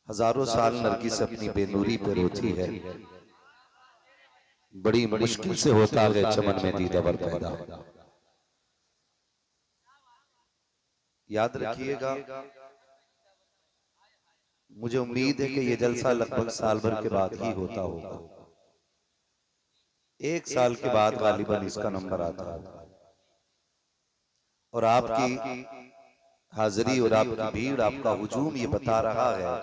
हजारों साल नरगिस अपनी बेनूरी पे रोती है, बड़ी मुश्किल से होता है चमन में दीदावर पैदा। याद रखिएगा, मुझे उम्मीद है कि ये जलसा लगभग साल भर के बाद ही होता होगा। एक साल के बाद गालिबन इसका नंबर आता है और आपकी हाजिरी और आपकी भीड़, आपका हुजूम ये बता रहा है।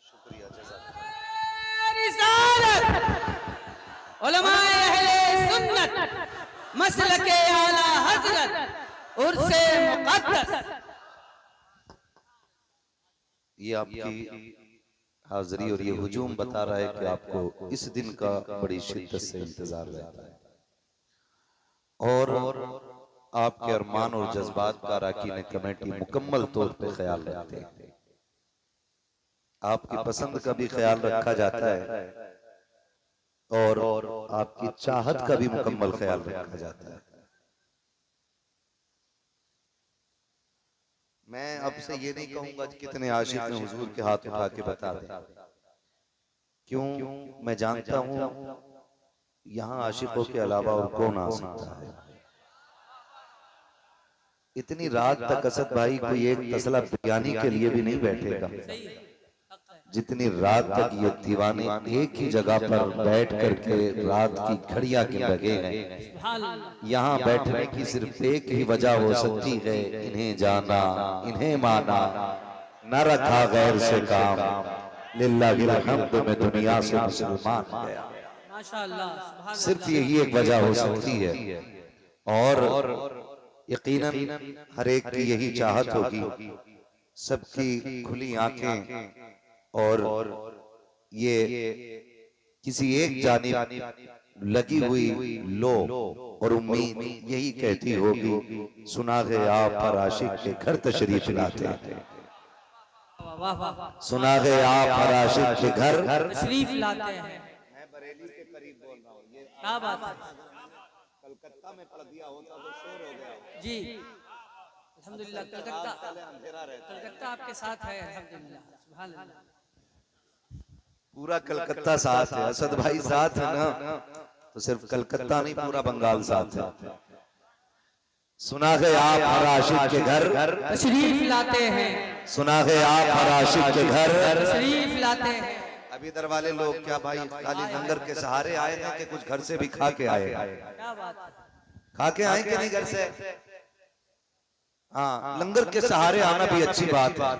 शुक्रिया, उलमाए अहले सुन्नत मसलके आला हजरत उर्से मुक़द्दस। ये आपकी हाजिरी और ये हुजूम बता रहा है कि आपको इस दिन का बड़ी शिद्दत से इंतजार रहता है और आपके अरमान और जज्बात का अरकान कमेटी मुकम्मल तौर पे ख्याल रखते हैं। आपकी पसंद का भी ख्याल रखा जाता है और आपकी चाहत का भी मुकम्मल ख्याल रखा जाता है। मैं अब से ये नहीं कहूंगा कि कितने आशिक ने हुजूर के हाथ उठा के बता दें, क्यों, मैं जानता हूं यहां आशिकों के अलावा और कौन आ सकता है। इतनी रात तक असद भाई कोई एक तसला बिरयानी के लिए भी नहीं बैठेगा, जितनी रात तक ये दीवाने एक ही जगह पर बैठ करके रात की घड़ियां गिन लगे हैं। यहाँ बैठने की सिर्फ एक ही वजह हो सकती है, इन्हें जाना, इन्हें माना, न रखा गैर से काम, लिल्लाहिल हम्द में दुनिया से मुसलमान गया। माशाअल्लाह, सिर्फ यही एक वजह हो सकती है और यकीनन हर एक की यही चाहत होगी, सबकी खुली आंखें और ये किसी एक जानिब लगी हुई लो और उम्मीद यही कहती होगी, सुना है आप हर आशिक के घर तशरीफ लाते हैं, सुना है आप हर आशिक के घर तशरीफ लाते हैं। मैं बरेली के करीब बोल रहा हूँ, ये क्या बात है कलकत्ता में पढ़ दिया होता तो शोर हो गया जी। अल्हम्दुलिल्लाह, कलकत्ता आपके साथ है। अल्हम्दुलिल्लाह, सुभान अल्लाह। पूरा कलकत्ता साथ है, असद भाई साथ है ना, तो सिर्फ कलकत्ता नहीं पूरा बंगाल साथ है। सुना है आप हर आशिक के घर तशरीफ लाते हैं, सुना है आप हर आशिक के घर तशरीफ लाते हैं। अभी इधर वाले लोग क्या भाई खाली लंगर के सहारे आए हैं कि कुछ घर से भी खा के आए? क्या बात है, खा के आए कि नहीं घर से? हाँ, लंगर के सहारे आना भी अच्छी बात है।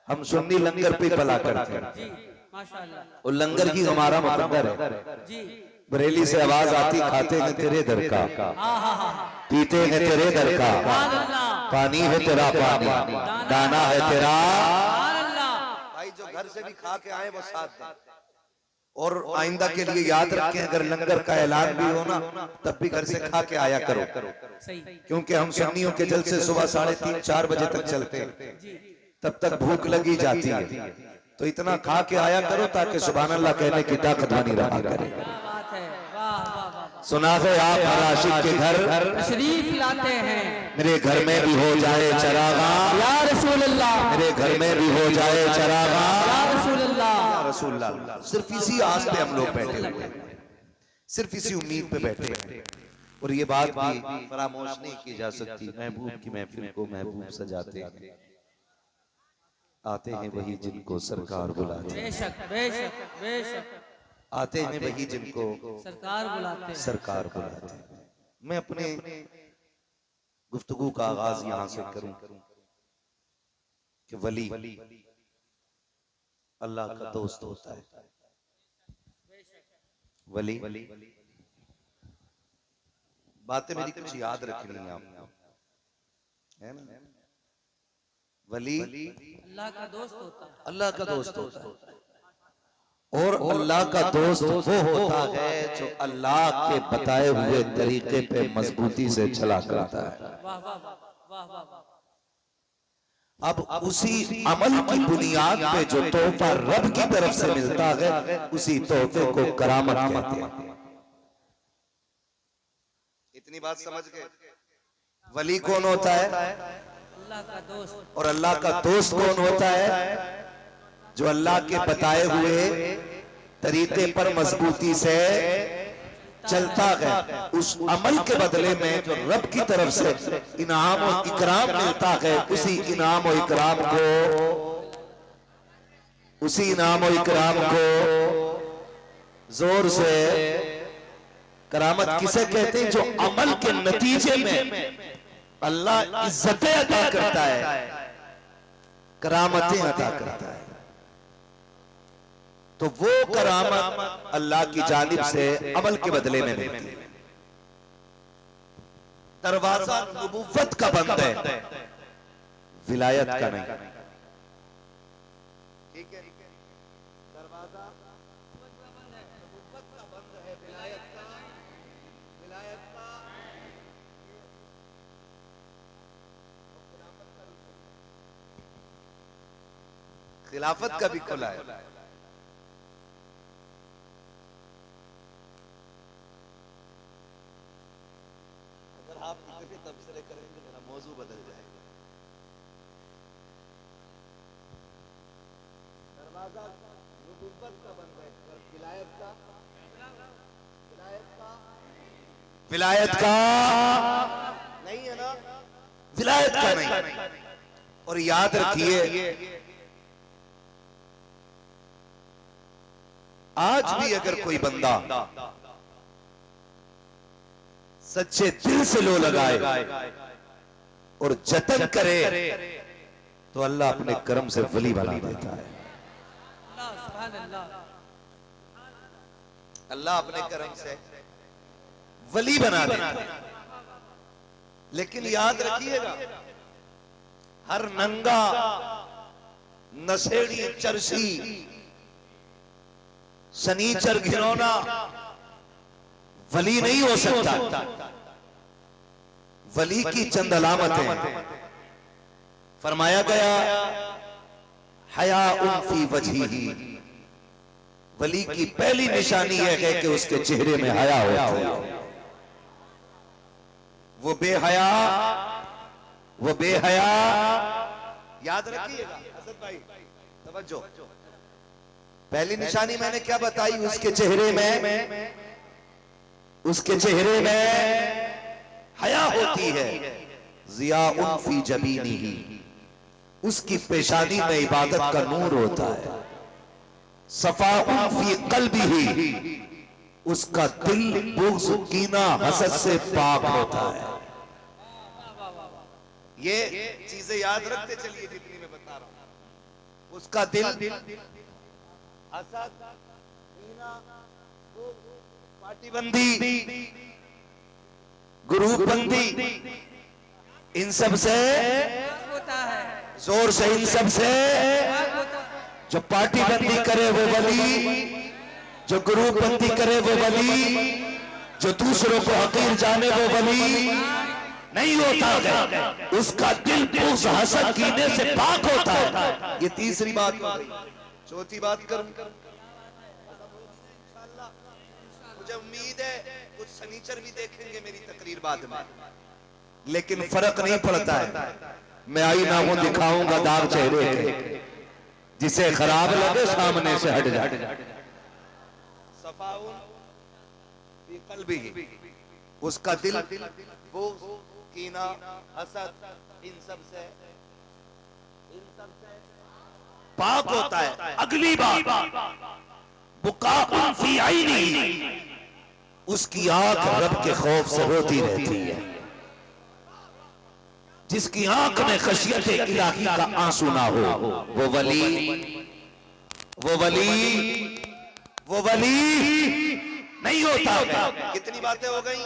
हम सुन्नी लंगर पे पला करते हैं जी माशाअल्लाह। और लंगर ही हमारा मुकद्दर है जी बरेली से आवाज आती, खाते हैं तेरे दर का, पीते हैं तेरे दर का, पानी है तेरा पानी, दाना है तेरा। भाई जो घर से भी खा के आए वो साथ दें और आइंदा के लिए याद रखें, अगर लंगर का ऐलान भी हो ना तब भी घर से खा के आया करो, क्योंकि हम सुन्नियों के जलसे सुबह 3:30-4 बजे तक चलते हैं, तब तक भूख लगी जाती है, तो इतना खा के आया करो ताकि सुभान अल्लाह कहने की ताकत बनी रहा करे। सुना है आप हर आशिक के घर तशरीफ लाते हैं, मेरे घर में भी हो जाए चरागा या रसूल अल्लाह, मेरे घर में भी हो जाए चरागा या रसूल अल्लाह, या रसूल अल्लाह। सिर्फ इसी आस पे हम लोग बैठे हुए हैं, सिर्फ इसी उम्मीद पे बैठे हैं। और ये बात भी फरामोश नहीं की जा सकती, महबूब की महफिल को महबूब सजाते हैं, आते हैं वही जिनको सरकार बुलाते हैं, बेशक बेशक बेशक आते हैं वही जिनको सरकार बुलाते हैं। सरकार बुलाते हैं। मैं अपने गुफ्तगू का आगाज यहां से करूं कि वली अल्लाह का दोस्त होता है। वली बातें मेरी कुछ याद रखनी है आपको, है ना? वली अल्लाह का दोस्त होता है, अल्लाह का दोस्त होता है और अल्लाह का दोस्त वो होता है जो अल्लाह के बताए हुए तरीके पे मजबूती से चला करता है। वाह वाह वाह वाह वाह। अब उसी अमल की बुनियाद पे जो तोहफा रब की तरफ से मिलता है, उसी तोहफे को करामत कहते हैं। इतनी बात समझ गए? वली कौन होता है? अल्लाह का दोस्त। और अल्लाह का दोस्त कौन होता है? जो अल्लाह के बताए हुए तरीके पर मजबूती से चलता है। उस अमल के बदले में जो रब की तरफ से इनाम और इकराम मिलता है, उसी इनाम और इकराम को जोर से करामत किसे कहते हैं? जो अमल के नतीजे में अल्लाह इज्जतें अता करता है, करामतें अता करता है। तो वो करामत अल्लाह की जानिब से अमल के बदले में मिलती है। दरवाजा नबुव्वत का बंद है, विलायत का नहीं। ठीक है, दरवाजा नबुव्वत का बंद है, विलायत का खिलाफत का भी खुला है। आप इतने तबसरे करेंगे मेरा मौजू बदल जाएगा। दरवाजा नबुव्वत का बंद है, विलायत का नहीं है ना, विलायत का नहीं। और याद रखिए, आज भी अगर कोई बंदा सच्चे दिल से लो लगाए और जतन करे तो अल्लाह अपने कर्म से वली बना देता है। अल्लाह अपने कर्म से वली बना देता है। लेकिन याद रखिएगा, हर नंगा नशेड़ी चरसी शनीचर घिनौना वली नहीं हो सकता। वली की चंद अलामतें फरमाया गया, हया फी वजहिही। वली की पहली निशानी यह है कि उसके चेहरे में हया होता है। वो बेहया याद रखिएगा असद भाई, तवज्जो। पहली निशानी मैंने क्या बताई? उसके चेहरे में हया होती है। ज़ियाउन फी जबीनिही, उसकी पेशानी में इबादत का नूर होता है। सफ़ाउन फी क़ल्बिही, उसका दिल बुग़्ज़, कीना, हसद से पाक होता है। ये चीजें याद रखते चलिए जितनी मैं बता रहा हूं। उसका दिल हसद, कीना, पार्टीबंदी, ग्रुपबंदी, इन सब से होता है, जोर से इन सब से। जो पार्टीबंदी करे वो वली, जो ग्रुपबंदी करे वो वली, जो दूसरों को हकीर जाने वो वली नहीं होता है। उसका दिल बुग़्ज़, हसद, कीने से पाक होता है। ये तीसरी बात हो गई। चौथी बात करूं, मुझे उम्मीद है कुछ सनीचर भी देखेंगे मेरी तकरीर बाद में, लेकिन फर्क नहीं पड़ता है। मैं आईना हूं, दिखाऊंगा दाग चेहरे के, जिसे खराब लगे सामने से हट जाए। सफ़ाउन फी क़ल्बिही, उसका दिल बुग़्ज़, कीना, हसद, इन सब से पाक होता है। अगली बात, बुकाउन फी ऐनी, उसकी आंख रब के खौफ से रोती रहती है। जिसकी आंख में खशियत इलाही का आंसू ना हो, वो वली नहीं होता। कितनी बातें हो गई?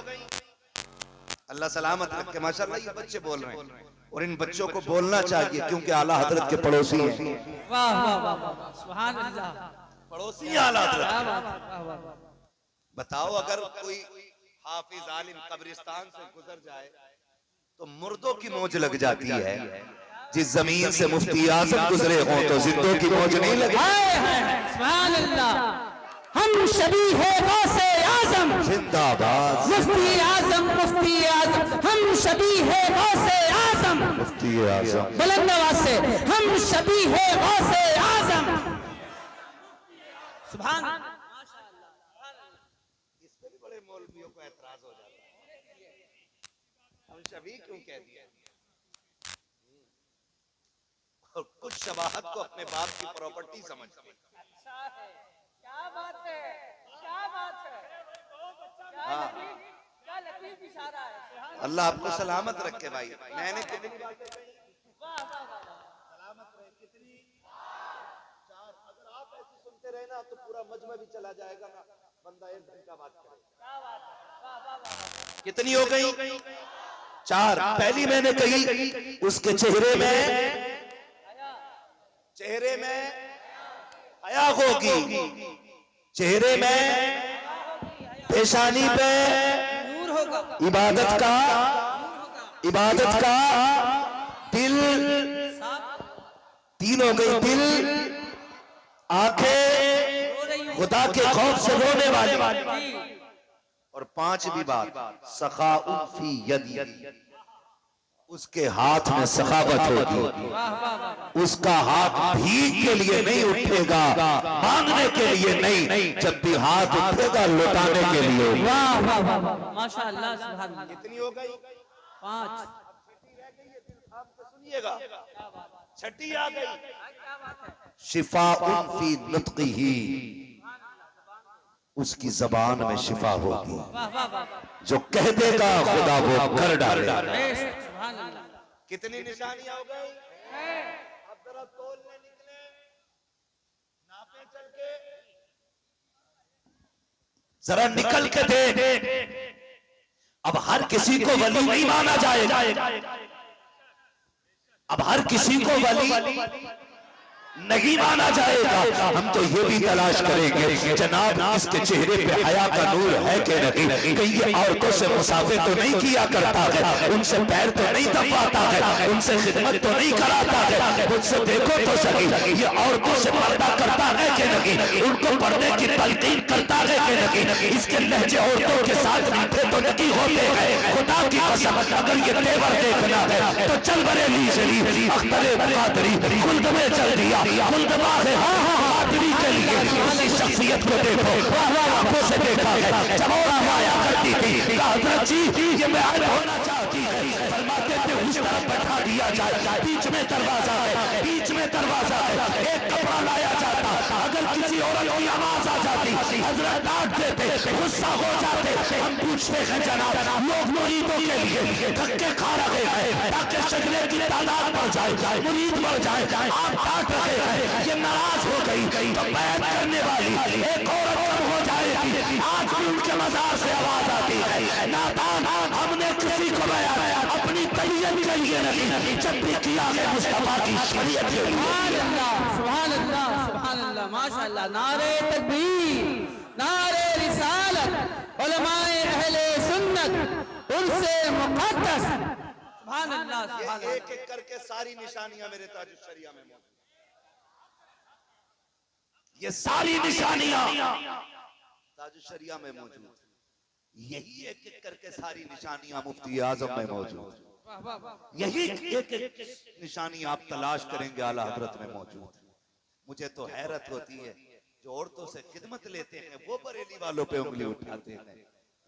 अल्लाह सलामत रखे। माशाअल्लाह ये बच्चे बोल रहे हैं और इन बच्चों को बोलना चाहिए, क्योंकि आला हजरत के पड़ोसी हैं। वाह वाह वाह वाह, सुभान अल्लाह। पड़ोसी आला हजरत। बताओ, अगर कोई हाफिज आलिम कब्रिस्तान से गुजर जाए तो मुर्दों की मौज लग जाती है। जिस जमीन से मुफ्ती आजम गुजरे हों तो जिंदों की मौज नहीं लगी। सुभान अल्लाह। हम शबी है गौसे आजम जिंदाबाद, मुफ्ती आजम, हम शबी है गौसे आजम, मुफ्ती आजम, बुलंद आवाज से हम शबी है गौसे आजम। सुभान इससे भी बड़े मौलवियों को एतराज हो जाता है, हम शबी क्यों कह दिया। और कुछ शबाहत को अपने बाप की प्रॉपर्टी समझते हैं। अच्छा है, क्या बात है, क्या बात है, क्या लतीफ इशारा है। अल्लाह आपको सलामत रखे भाई। मैंने कितनी बातें कही, वाह वाह वाह, सलामत रहे। कितनी? 4। अगर आप ऐसे सुनते रहे ना तो पूरा मजमा भी चला जाएगा ना, बंदा 1 घंटा बात करे। क्या बात है, वाह वाह वाह। कितनी हो गई? 4। पहली मैंने कही उसके चेहरे में हया होगी, चेहरे में पेशानी पे नूर होगा, इबादत का दिल। 3 हो गई, दिल, आंखें खुदा के खौफ से रोने वाली। और 5वीं बात, सखाउन फी यदी, उसके हाथ में सखावत होगी। उसका हाथ भीख के लिए नहीं उठेगा, मांगने के लिए नहीं, जब भी हाथ उठेगा लौटाने के लिए। वाह वाह वाह, माशाअल्लाह, सुभान अल्लाह। कितनी हो गई? 5। सुनिएगा, छठी आ गई, शिफाउन फी नुत्क़िही, उसकी जबान में शिफा होगी। वाह वाह वाह, जो कह देगा खुदा वो कर डालेगा। सुभान अल्लाह। कितनी निशानियां हो गई? अब जरा तोलने निकले, नापे चल के, जरा निकल के दे। अब हर किसी को वली नहीं माना जाएगा, अब हर किसी को वली नहीं माना जाएगा। हम तो ये भी तलाश करेंगे जनाब इसके चेहरे पे हया का नूर है कि नहीं, कहीं ये औरतों से मुसाफे तो नहीं किया करता है, उनसे पैर तो नहीं दबाता है, उनसे खिदमत तो नहीं कराता है। मुझसे देखो तो सही, ये औरतों से पर्दा करता है कि नहीं, उनको पर्दे की तलकीन करता है कि नहीं, इसके लहजे औरतों के साथ मीठे तो नहीं होते हैं। खुदा की कसम, अगर ये तेवर देखना है तो चल बरेली शरीफ, अख्तरे मुकादरी खुल्द में चल दिया, खुल्द बात है बादरी के लिए। उसी शख्सियत को देखो, आंखों से देखा है, जब और आया करती थी हजरत जी ये मैं होना चाहती है, फरमाते थे उस तरफ बैठा दिया जाए, बीच में दरवाजा है, बीच में दरवाजा है, एक कपड़ा लाया जाता, अगर किसी औरत की आवाज आ जाती हजरत डांट देते, गुस्सा हो जाते। हम पूछते हैं जनाब लोग मुरीदों के लिए धक्के खा रहे हैं ताकि शजरे की तादाद बढ़ जाए, मुरीद बढ़ जाए, आप डांट रहे हैं, ये नाराज हो गई तो बैत करने वाली एक औरत कब हो जाएगी। आज भी उनके मजार से आवाज आती है, नादान हमने किसी को बयान अपनी तबीयत के लिए नहीं, जब भी किया है मुस्तफा की शरीयत के लिए। सुभान अल्लाह, सुभान अल्लाह, सुभान अल्लाह, माशाअल्लाह। नारे तकबीर, नारे रिसालत, उलमाए अहले सुन्नत, उनसे मुक़द्दस। सुभान अल्लाह, सुभान अल्लाह। एक एक करके सारी निशानियां मेरे ताजुश शरिया में मौजूद, ये सारी निशानियां ताजुश शरिया में मौजूद, यही एक एक करके सारी निशानियां मुफ्ती आजम में मौजूद, यही एक एक निशानी आप तलाश करेंगे आला हजरत में मौजूद। मुझे तो हैरत होती है जो औरतों से खिदमत लेते हैं वो बरेली वालों पे उंगली उठाते हैं।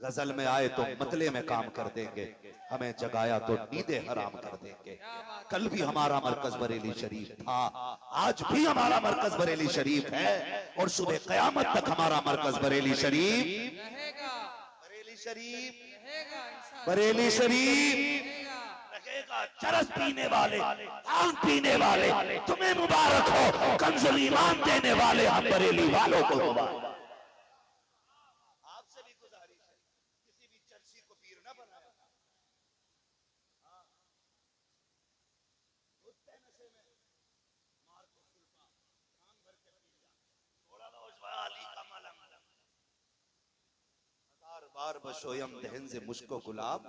गजल में आए तो मतले में काम कर देंगे, हमें जगाया तो नींदें हराम कर देंगे। कल भी हमारा मरकज बरेली शरीफ था, आज भी हमारा मरकज बरेली शरीफ है और सुबह कयामत तक हमारा मरकज बरेली शरीफ रहेगा, बरेली शरीफ रहेगा, इंशाअल्लाह बरेली शरीफ रहेगा। रहेगा। चरस पीने वाले, आम पीने वाले तुम्हें मुबारक हो, कंजुल ईमान देने वाले हम बरेली वालों को मुबारक। आपसे भी गुजारिश है, किसी भी चर्ची को पीर न बनाया। बार बशोयम दहन से मुश्को गुलाब,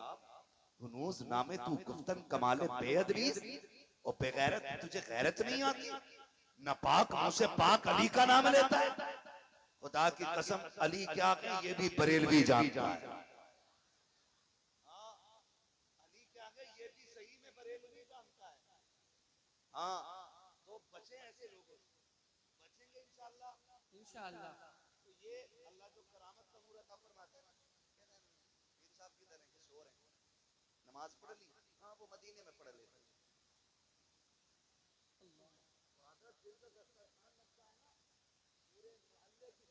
हुनूस नामे तू गुफ्तन कमाले बेअदबी, और बेगैरत तुझे गैरत नहीं आती, न पाक मुँह से पाक अली का नाम लेता है। खुदा की कसम अली क्या है ये भी बरेलवी जानता है। अली क्या है ये भी सही में हाँ, तो बचे ऐसे लोगों से, बचेंगे इंशाअल्लाह। इंशाअल्लाह। तो ये अल्लाह जो करामत का मुहूर्त अता फरमाता है, पीर साहब किधर हैं, किस और हैं, नमाज पढ़ ली? हाँ, वो मदीने में पढ़ लेते हैं।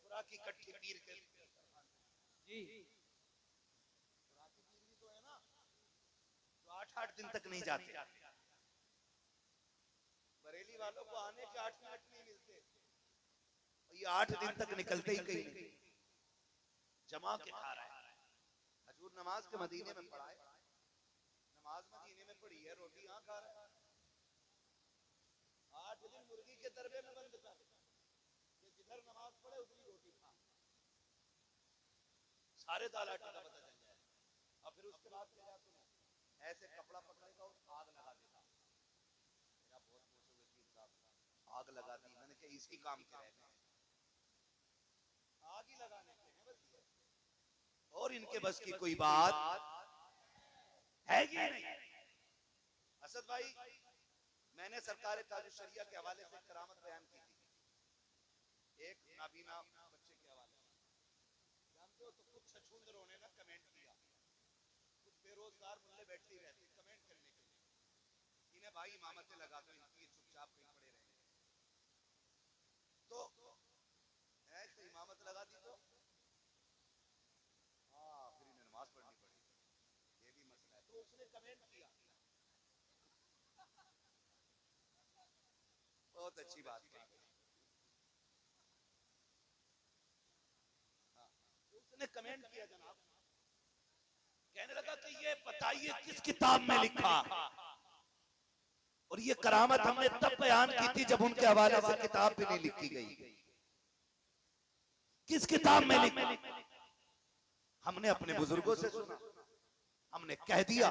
खुराक इकट्ठी पीर के जी खुराकी पीर भी तो है ना, जो 8-8 दिन तक नहीं जाते। बरेली वालों को आने के 8 मिनट नहीं मिलते, ये 8 दिन तक निकलते ही कहीं नहीं, जमा के खा रहा है। हजूर नमाज के मदीने में पढ़ा है, नमाज मदीने में पढ़ी है, रोटी यहाँ खा रहा है। 8 दिन मुर्गी के दरबे में बंद कर, ये जिधर नमाज पढ़े उधरी रोटी खा, सारे दालाटी का पता चल जाए। और फिर उसके बाद क्या सुनो, ऐसे कपड़ा पकड़ेगा और आग लगा देगा। मेरा बहुत पूछोगे पीर साहब, आग लगा दी, मैंने कहा इसी काम के रह गए, आग ही लगाने के हैं बस ये, और इनके बस की कोई बात है कि नहीं। असद भाई, मैंने सरकार ताजुश शरिया के हवाले से करामत बयान की थी, एक नाबीना बच्चे के हवाले से, जानते हो। तो कुछ छछूंदरों ने ना कमेंट किया, कुछ बेरोजगार मुल्ले बैठते ही रहते कमेंट करने के लिए, इन्हें भाई इमामतें लगा दो, इनकी चुपचाप कहीं पड़े रहेंगे। तो ऐसे इमामत लगा दी तो हाँ, फिर इन्हें नमाज पढ़नी पड़ी, ये भी मसला है। तो उसने कमेंट किया, बहुत अच्छी बात की, हाँ, उसने कमेंट किया जनाब, कहने लगा कि ये बताइए किस किताब में लिखा, और ये करामत हमने तब बयान की थी जब उनके हवाले से किताब भी नहीं लिखी गई। किस किताब में लिखा? हमने अपने बुजुर्गों से सुना, हमने कह दिया।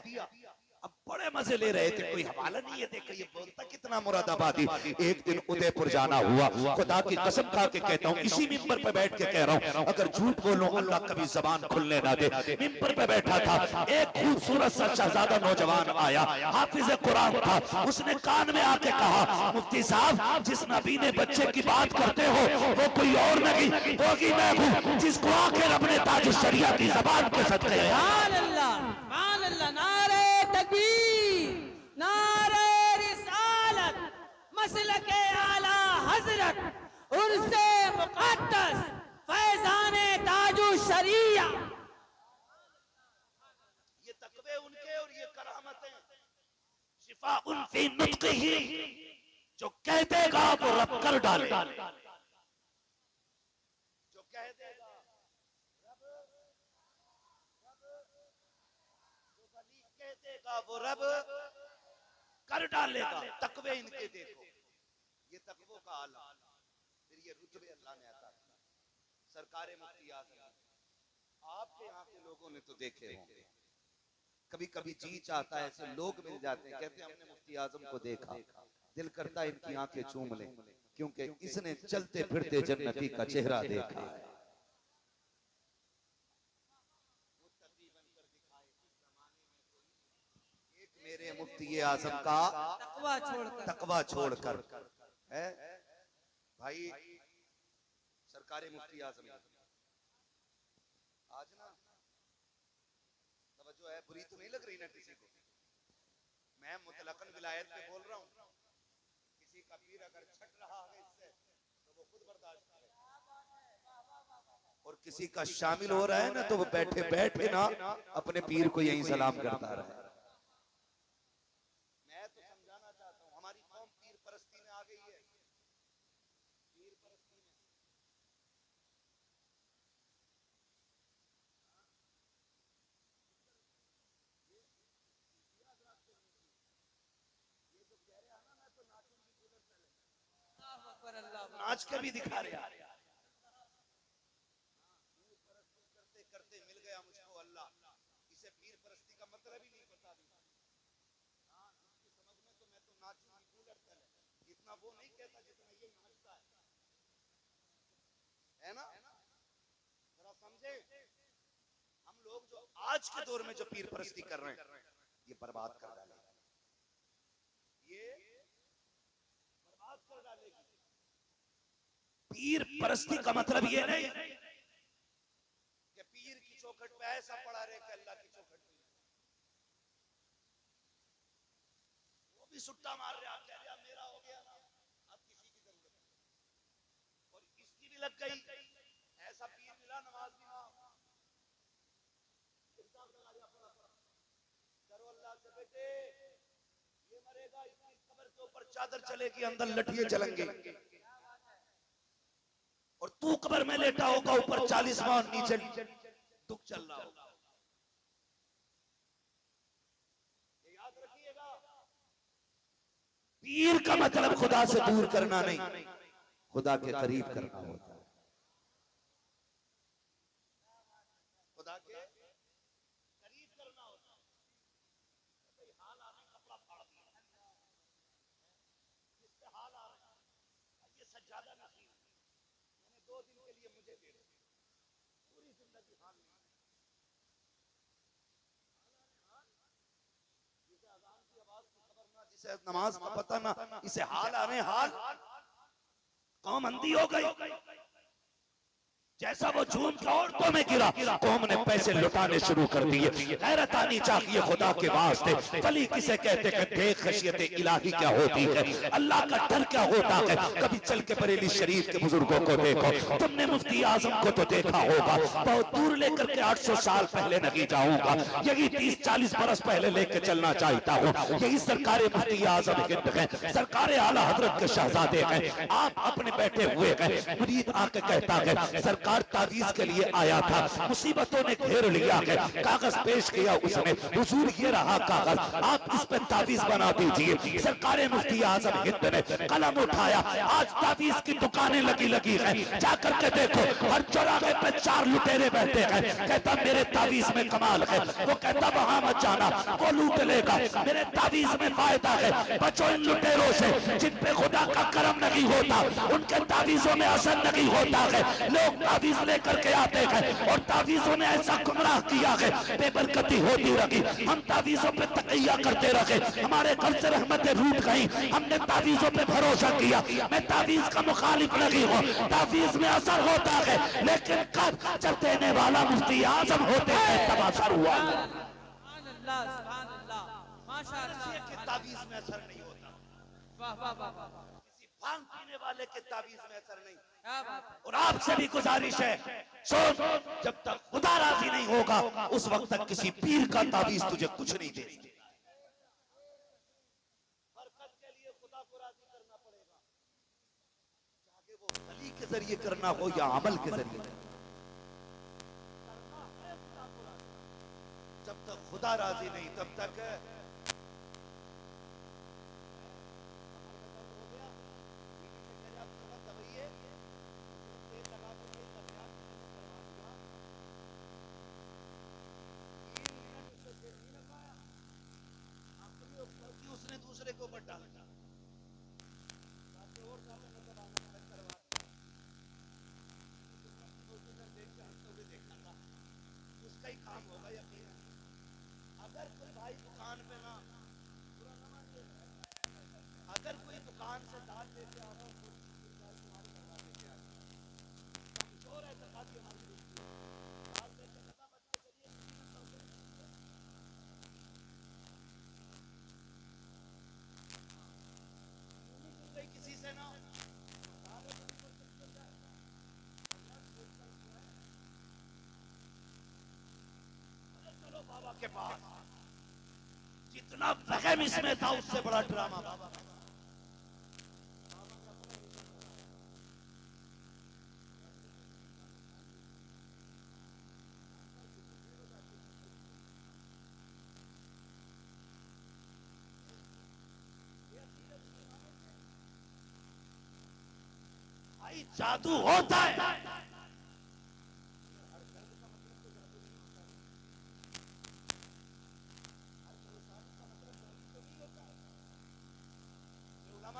अब बड़े मजे ले रहे थे, कोई हवाला नहीं है, देखो ये बोलता कितना मुरादाबादी। एक दिन उदयपुर जाना हुआ, खुदा की कसम खा के कहता हूँ, इसी मिंबर पे बैठ के कह रहा हूँ, अगर झूठ बोलूं अल्लाह कभी जबान खुलने ना दे। मिंबर पे बैठा था, एक खूबसूरत सा शहजादा नौजवान आया, हाफिज कुरान था, उसने कान में आके कहा, मुफ्ती साहब जिस नबी ने बच्चे की बात करते हो वो कोई और नहीं होगी, मैं हूँ जिसको आखिर अपने ताज शरिया की जबान के सदके। सुभान अल्लाह, नारे तकबीर, नारे रिसालत, मसलके आला हजरत, उर्से मुक़द्दस, फैज़ाने ताजु शरिया। ये तकवे उनके और ये करामतें, शिफा उन फी नुत्क़िही, जो कह देगा वो रब कर डाले, जो कह देगा कह देगा वो रब कर डालेगा। तकवे इनके देखो, ये तकवों का आलम, फिर ये रुतबे अल्लाह ने अता किया। सरकारे मुफ्ती आज़म आपके यहाँ के लोगों ने तो देखे होंगे, कभी कभी जी चाहता है ऐसे लोग मिल जाते हैं, कहते हैं हमने मुफ्ती आज़म को देखा, दिल करता है इनकी आंखें चूम लें, क्योंकि इसने चलते फिरते जन्नती का चेहरा देखा है। मेरे मुफ्ती आज़म का तकवा छोड़कर है भाई। सरकारे मुफ्ती आज़म आज ना तवज्जो है, बुरी तो नहीं लग रही ना किसी को, मैं मुतलकन विलायत पे बोल रहा हूँ। किसी का पीर अगर छट रहा है इससे तो वो खुद बर्दाश्त करे, और किसी का शामिल हो रहा है ना तो वो बैठे बैठे ना अपने पीर को यही सलाम करता रहे। मैं तो समझाना चाहता हूँ, हमारी कौम पीर परस्ती में आ गई है, पीर परस्ती में। नाच के भी दिखा रहे हैं, करते करते मिल गया मुझको अल्लाह, इसे पीर परस्ती का मतलब ही नहीं पता भी। हाँ, इसकी समझ में तो मैं तो नाचूं कूलर चले, इतना वो नहीं कहता जितना ये नाचता है ना। जरा समझे, हम लोग जो आज के दौर में जो पीर परस्ती कर रहे हैं ये बर्बाद कर डाले। ये पीर परस्ती का मतलब ये नहीं कि पीर की चौखट पे ऐसा पड़ा रहे कि अल्लाह की चौखट पे वो भी सुट्टा मार रहे, आप कह रहे मेरा हो गया ना, अब किसी की जरूरत नहीं, और इसकी भी लग गई, ऐसा पीर मिला नमाज भी ना करो अल्लाह से, बेटे ये मरेगा, इसकी कब्र के ऊपर चादर चलेगी, अंदर लठिए चलेंगे, और तू कब्र में लेटा होगा, ऊपर 40 माह नीचे दुख चल रहा होगा। ये याद रखिएगा, पीर का मतलब खुदा से दूर करना नहीं, खुदा के करीब करना होता है। खुदा के करीब करना होता है। कोई हाल आ रहा है, कपड़ा फाड़ दिया, जिससे हाल आ रहा है, ये सज्जादा नसीब, मैंने 2 दिन के लिए मुझे दे दो, पूरी जिंदगी हाल नहीं, जिसे अजान की आवाज की खबर ना, जिसे नमाज का पता ना, इसे हाल आ रहे, हाल कौम अंधी हो गई। जैसा वो झूम के औरतों में गिरा, कौम ने पैसे लुटाने शुरू कर दिए। गैरत आनी चाहिए खुदा के वास्ते। वली किसे कहते हैं, देख खशियत इलाही क्या होती है, अल्लाह का डर क्या होता है। कभी चल के बरेली शरीफ के बुजुर्गों को देखो, तुमने मुफ्ती आजम को तो देखा होगा, बहुत दूर लेकर के 800 साल पहले नहीं जाऊंगा, यही 30-40 बरस पहले लेके चलना चाहता हूँ। यही सरकार मुफ्ती आजम हिंद है, सरकार आला हजरत के शहजादे हैं, आप अपने बैठे हुए हैं, मुरीद आके कहता है सरकार तावीज के लिए आया था, मुसीबतों ने घेर लिया है, कागज पेश किया उसने, हुजूर ये रहा कागज, आप इस पे तावीज बना दीजिए। सरकार मुफ्ती आजम हिंद ने कलम उठाया, आज तावीज की दुकानें लगी है, जाकर के देखो हर चौराहे पे 4 लुटेरे बैठे हैं। कहता मेरे तावीज में कमाल है, वो कहता वहां मत जाना, वो लूट लेगा, मेरे तावीज में फायदा है, बचो इन लुटेरों से, जिन पे खुदा का करम नहीं होता, उनके तावीजों में असर नहीं होता है। लोग तावीज लेकर के आते हैं और तावीजों ने ऐसा गुमराह किया है, बेबरकती होती रही, हम तावीजों पे तकैया करते रहे, हमारे घर से रहमतें रूठ गई, हमने तावीजों पे भरोसा किया। मैं तावीज का मुखालिफ नहीं हूँ, तावीज में असर होता है, लेकिन कब जब देने वाला मुफ्ती आजम होते हैं तब असर हुआ। तावीज में असर नहीं होता, किसी भांग पीने वाले के तावीज में असर नहीं। और आपसे भी गुजारिश है, सोच जब तक खुदा राजी नहीं होगा उस वक्त तक किसी पीर का तावीज तुझे कुछ नहीं दे सकता। बरकत के लिए खुदा को राजी करना पड़ेगा, चाहे वो वली के जरिए करना हो या अमल के जरिए। जब तक खुदा राजी नहीं तब तक उसने दूसरे को ऊपर डाला, उसका ही काम होगा यकीन। अगर कोई भाई दुकान पे ना, अगर कोई दुकान से दाल लेके आ रहा हो, कमजोर है ज़कात हमारी, दाल लेके लगा बच्चे के लिए किसी से ना चलो बाबा के पास, जितना वहम इसमें था उससे बड़ा ड्रामा बाबा। भाई जादू होता है,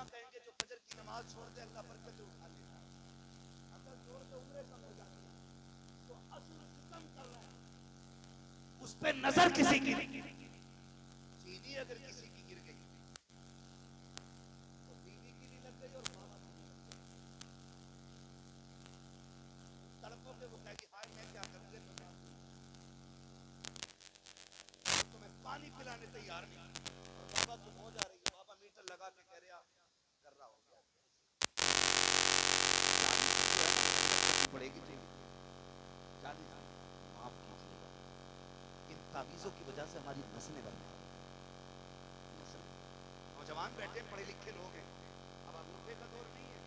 कहेंगे जो फजर की नमाज छोड़ दे अल्लाह बरकत उठा लेता है, अगर जोर से उम्रे कम हो जाती है तो असल सितम कर रहा है, उस पे नजर किसी की चीनी अगर किसी की गिर गई तो बीवी की भी लग गई और बाबा की भी लग गई। मिलाने तैयार नहीं। और बाबा तुम हो जा रही है, बाबा मीटर लगा के कह रहा कर रहा हो गया पड़ेगी तो जान माफ कीजिएगा, इन तावीजों की वजह से हमारी नस्लें बर्बाद, नौजवान बैठे पढ़े लिखे लोग हैं। अब अंगूठे का दौर नहीं है,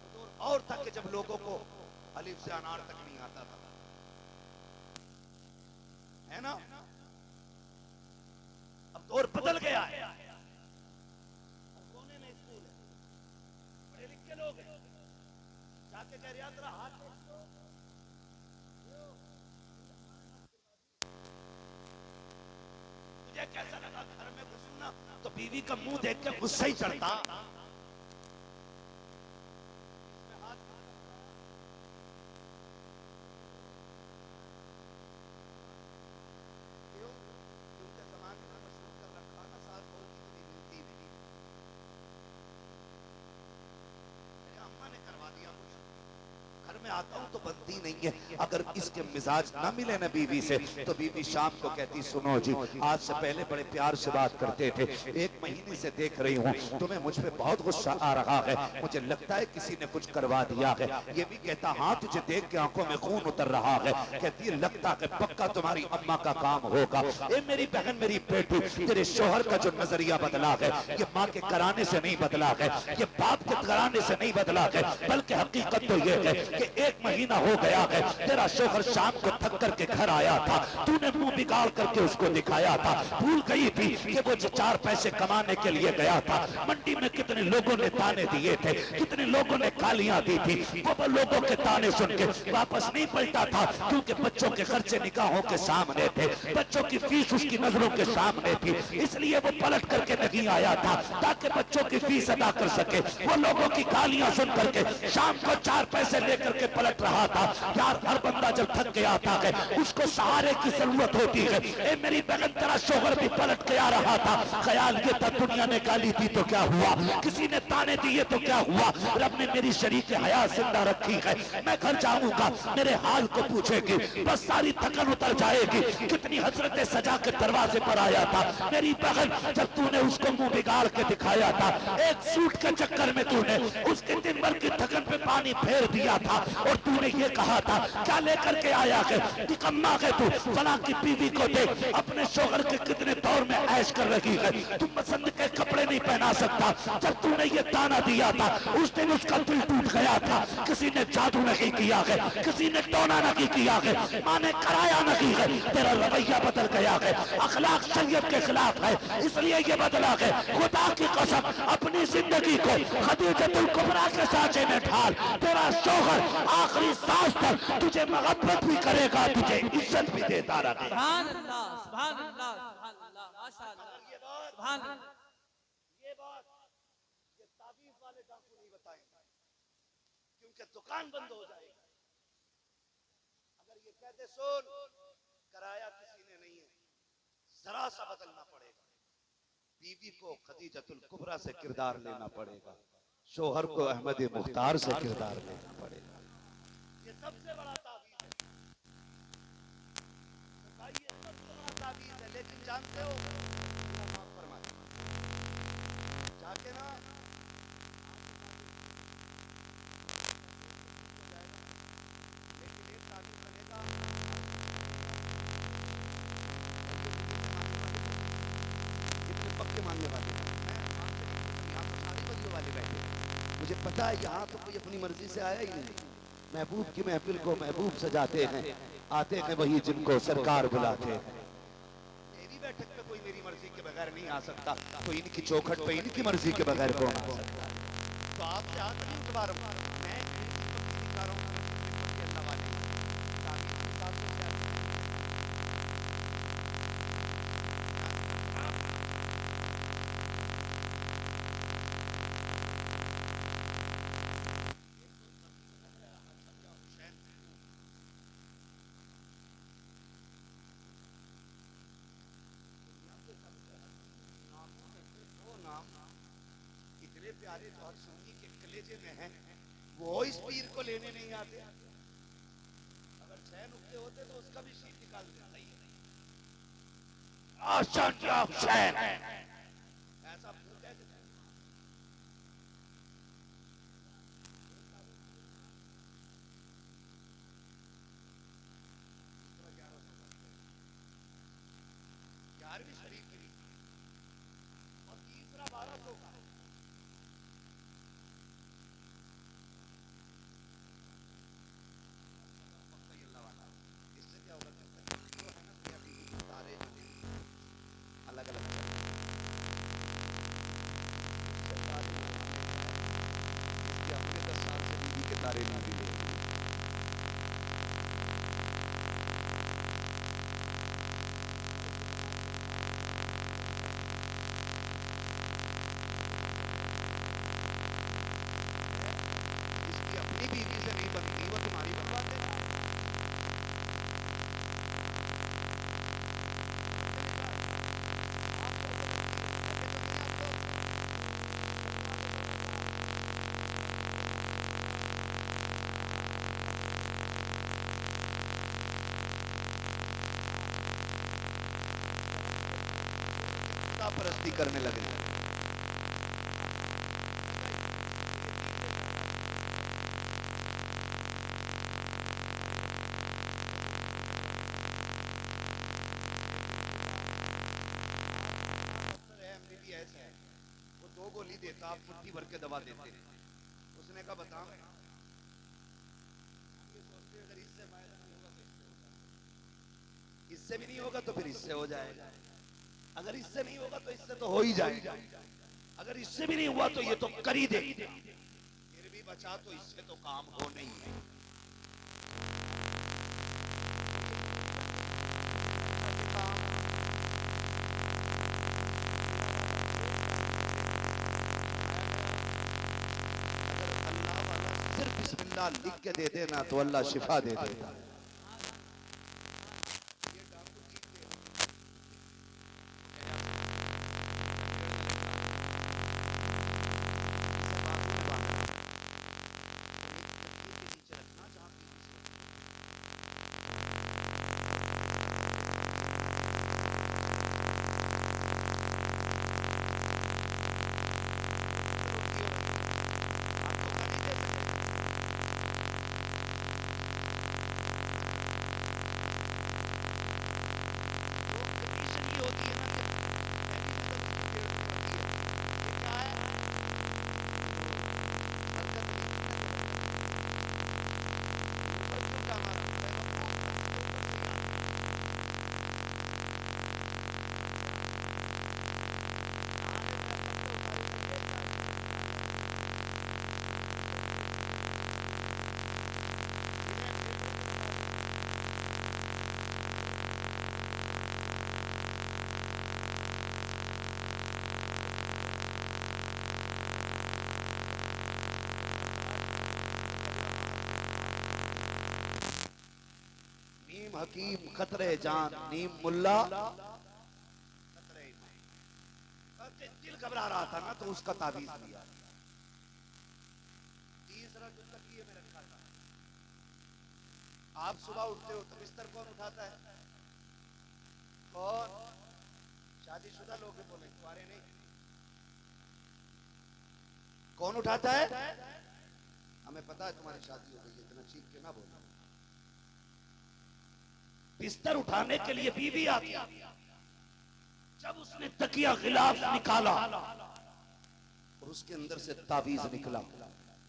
वो दौर और तक के जब लोगों को अलिफ से अनार तक नहीं आता था, है ना। अब दौर बदल गया है, कोने में स्कूल है, पढ़े लिखे लोग हैं, जाके कह रहा तेरा हाथ तुझे कैसा लगा घर में घुसना, तो बीवी का मुंह देख के गुस्सा ही चढ़ता। आता हूं तो बनती नहीं है, अगर इसके मिजाज ना मिले ना बीवी से, तो बीवी शाम को कहती सुनो जी, आज से पहले बड़े प्यार से बात करते थे, 1 महीने से देख रही हूँ तुम्हें मुझ पे बहुत गुस्सा आ रहा है, मुझे लगता है किसी ने कुछ करवा दिया है। ये भी कहता हाँ तुझे देख के आंखों में खून उतर रहा है, कहती है लगता है पक्का तुम्हारी अम्मा का काम होगा। ए मेरी बहन मेरी बेटी, तेरे शोहर का जो नजरिया बदला है ये माँ के कराने से नहीं बदला है, ये बाप के कराने से नहीं बदला है, बल्कि हकीकत तो ये है कि 1 महीना हो गया है तेरा शोहर शाम को थक करके घर आया था, तूने मुंह बिगाड़ करके उसको दिखाया था, भूल गई थी कि वो जो 4 पैसे कमाने के लिए गया था। मंडी में कितने लोगों ने ताने दिए थे, कितने लोगों ने गालियां दी थी, वो लोगों के ताने सुन के वापस नहीं पलटा था, क्योंकि बच्चों के खर्चे निगाहों के सामने थे, बच्चों की फीस उसकी नजरों के सामने थी, इसलिए वो पलट करके नहीं आया था ताकि बच्चों की फीस अदा कर सके। वो लोगों की गालियां सुन करके शाम को 4 पैसे लेकर के पलट रहा था। यार हर बंदा जब थक के आता है उसको सहारे की जरूरत होती है। ए मेरी बहन तेरा शोहर भी पलट के आ रहा था, ख्याल ये था दुनिया ने गाली दी तो क्या हुआ, किसी ने ताने दिए तो क्या हुआ, रब ने मेरी शरीक हयात जिंदा रखी है, मैं घर जाऊंगा मेरे हाल को पूछेगी, बस सारी थकन उतर जाएगी। कितनी हसरतें सजा के दरवाजे पर आया था मेरी बहन, जब तूने उसको मुंह बिगाड़ के दिखाया था, एक सूट के चक्कर में तूने उसके दिन भर की थकन पे पानी फेर दिया था, और तूने ये कहा था क्या लेकर के आया है, निकम्मा है तू, फला की बीवी को देख अपने शोहर के कितने दौर में ऐश कर रही है, तुम पसंद के कपड़े नहीं पहना सकता। जब तूने ये ताना दिया था उस दिन उसका दिल टूट गया था। किसी ने जादू नहीं किया है, किसी ने टोना नहीं किया है, माँ ने कराया नहीं है, तेरा रवैया बदल गया है, अखलाक शरीयत के खिलाफ है, इसलिए ये बदला है। खुदा की कसम अपनी जिंदगी को खदीजतुल कुबरा के साँचे में ढाल, तेरा शोहर आखिरी सांस तक तुझे मोहब्बत भी करेगा, तुझे इज्जत भी देता रहेगा। सुभान अल्लाह, सुभान अल्लाह, सुभान अल्लाह, माशाअल्लाह, सुभान अल्लाह। ये बात ये ताबीज वाले डाकू नहीं बताएंगे, क्योंकि दुकान बंद हो जाएगी। अगर ये कहते सुन कराया किसी ने नहीं है, जरा सा बदलना पड़ेगा, बीवी को खदीजतुल कुबरा से किरदार लेना पड़ेगा, शोहर को अहमद मुख्तार से किरदार लेना पड़ेगा। ये सबसे बड़ा ताबीज है भाई, ये सबसे बड़ा ताबीज है। लेकिन जानते हो अल्लाह माफ फरमाए, जाके ना लेकिन एक ताबीज बनेगा, जितने पक्के मानने वाले हैं, यहाँ तो सारे बलियों वाले बैठे, मुझे पता है यहाँ तो कोई अपनी मर्जी से आया ही नहीं। महबूब की महफिल को महबूब सजाते हैं, आते हैं वही जिनको सरकार बुलाते हैं। मेरी बैठक पे कोई मेरी मर्जी के बगैर नहीं आ सकता, तो इनकी चौखट पे इनकी मर्जी के बगैर कौन आ सकता है। तो आपसे हाथ नहीं उठवा रहा हूं मैं, दिखा रहा हूँ अल्लाह वाले प्यारे और सुन्नी के कलेजे में हैं, वो इस पीर को लेने नहीं आते। अगर 6 नुक्ते होते तो उसका भी शीट निकाल देता ही। आशन या हुसैन। परस्ती करने लगे। वो 2 गोली देता, आप मुट्ठी भर के दवा देते। उसने कहा बताओ, इससे भी नहीं होगा तो फिर इससे हो जाएगा, अगर इससे नहीं होगा तो इससे तो हो ही जाएगा, अगर इससे भी नहीं हुआ तो ये तो कर ही दे, फिर भी बचा तो इससे तो काम हो नहीं है। अगर अल्लाह वाला सिर्फ बिस्मिल्लाह लिख के दे देना तो अल्लाह शिफा दे देता। हकीम खतरे जान, नीम मुल्ला खतरे ईमान। दिल घबरा रहा था ना तो उसका ताबीज दिया। तीसरा जो तकिए में रखा था, आप सुबह उठते हो तो बिस्तर कौन उठाता है? कौन? शादीशुदा लोग बोले, कुंवारे नहीं। कौन उठाता है? हमें पता है तुम्हारी शादी हो गई, इतना चीख के ना बोलो। बिस्तर उठाने के लिए बीवी आती। जब उसने तकिया गिलाफ निकाला और उसके अंदर से ताबीज निकला,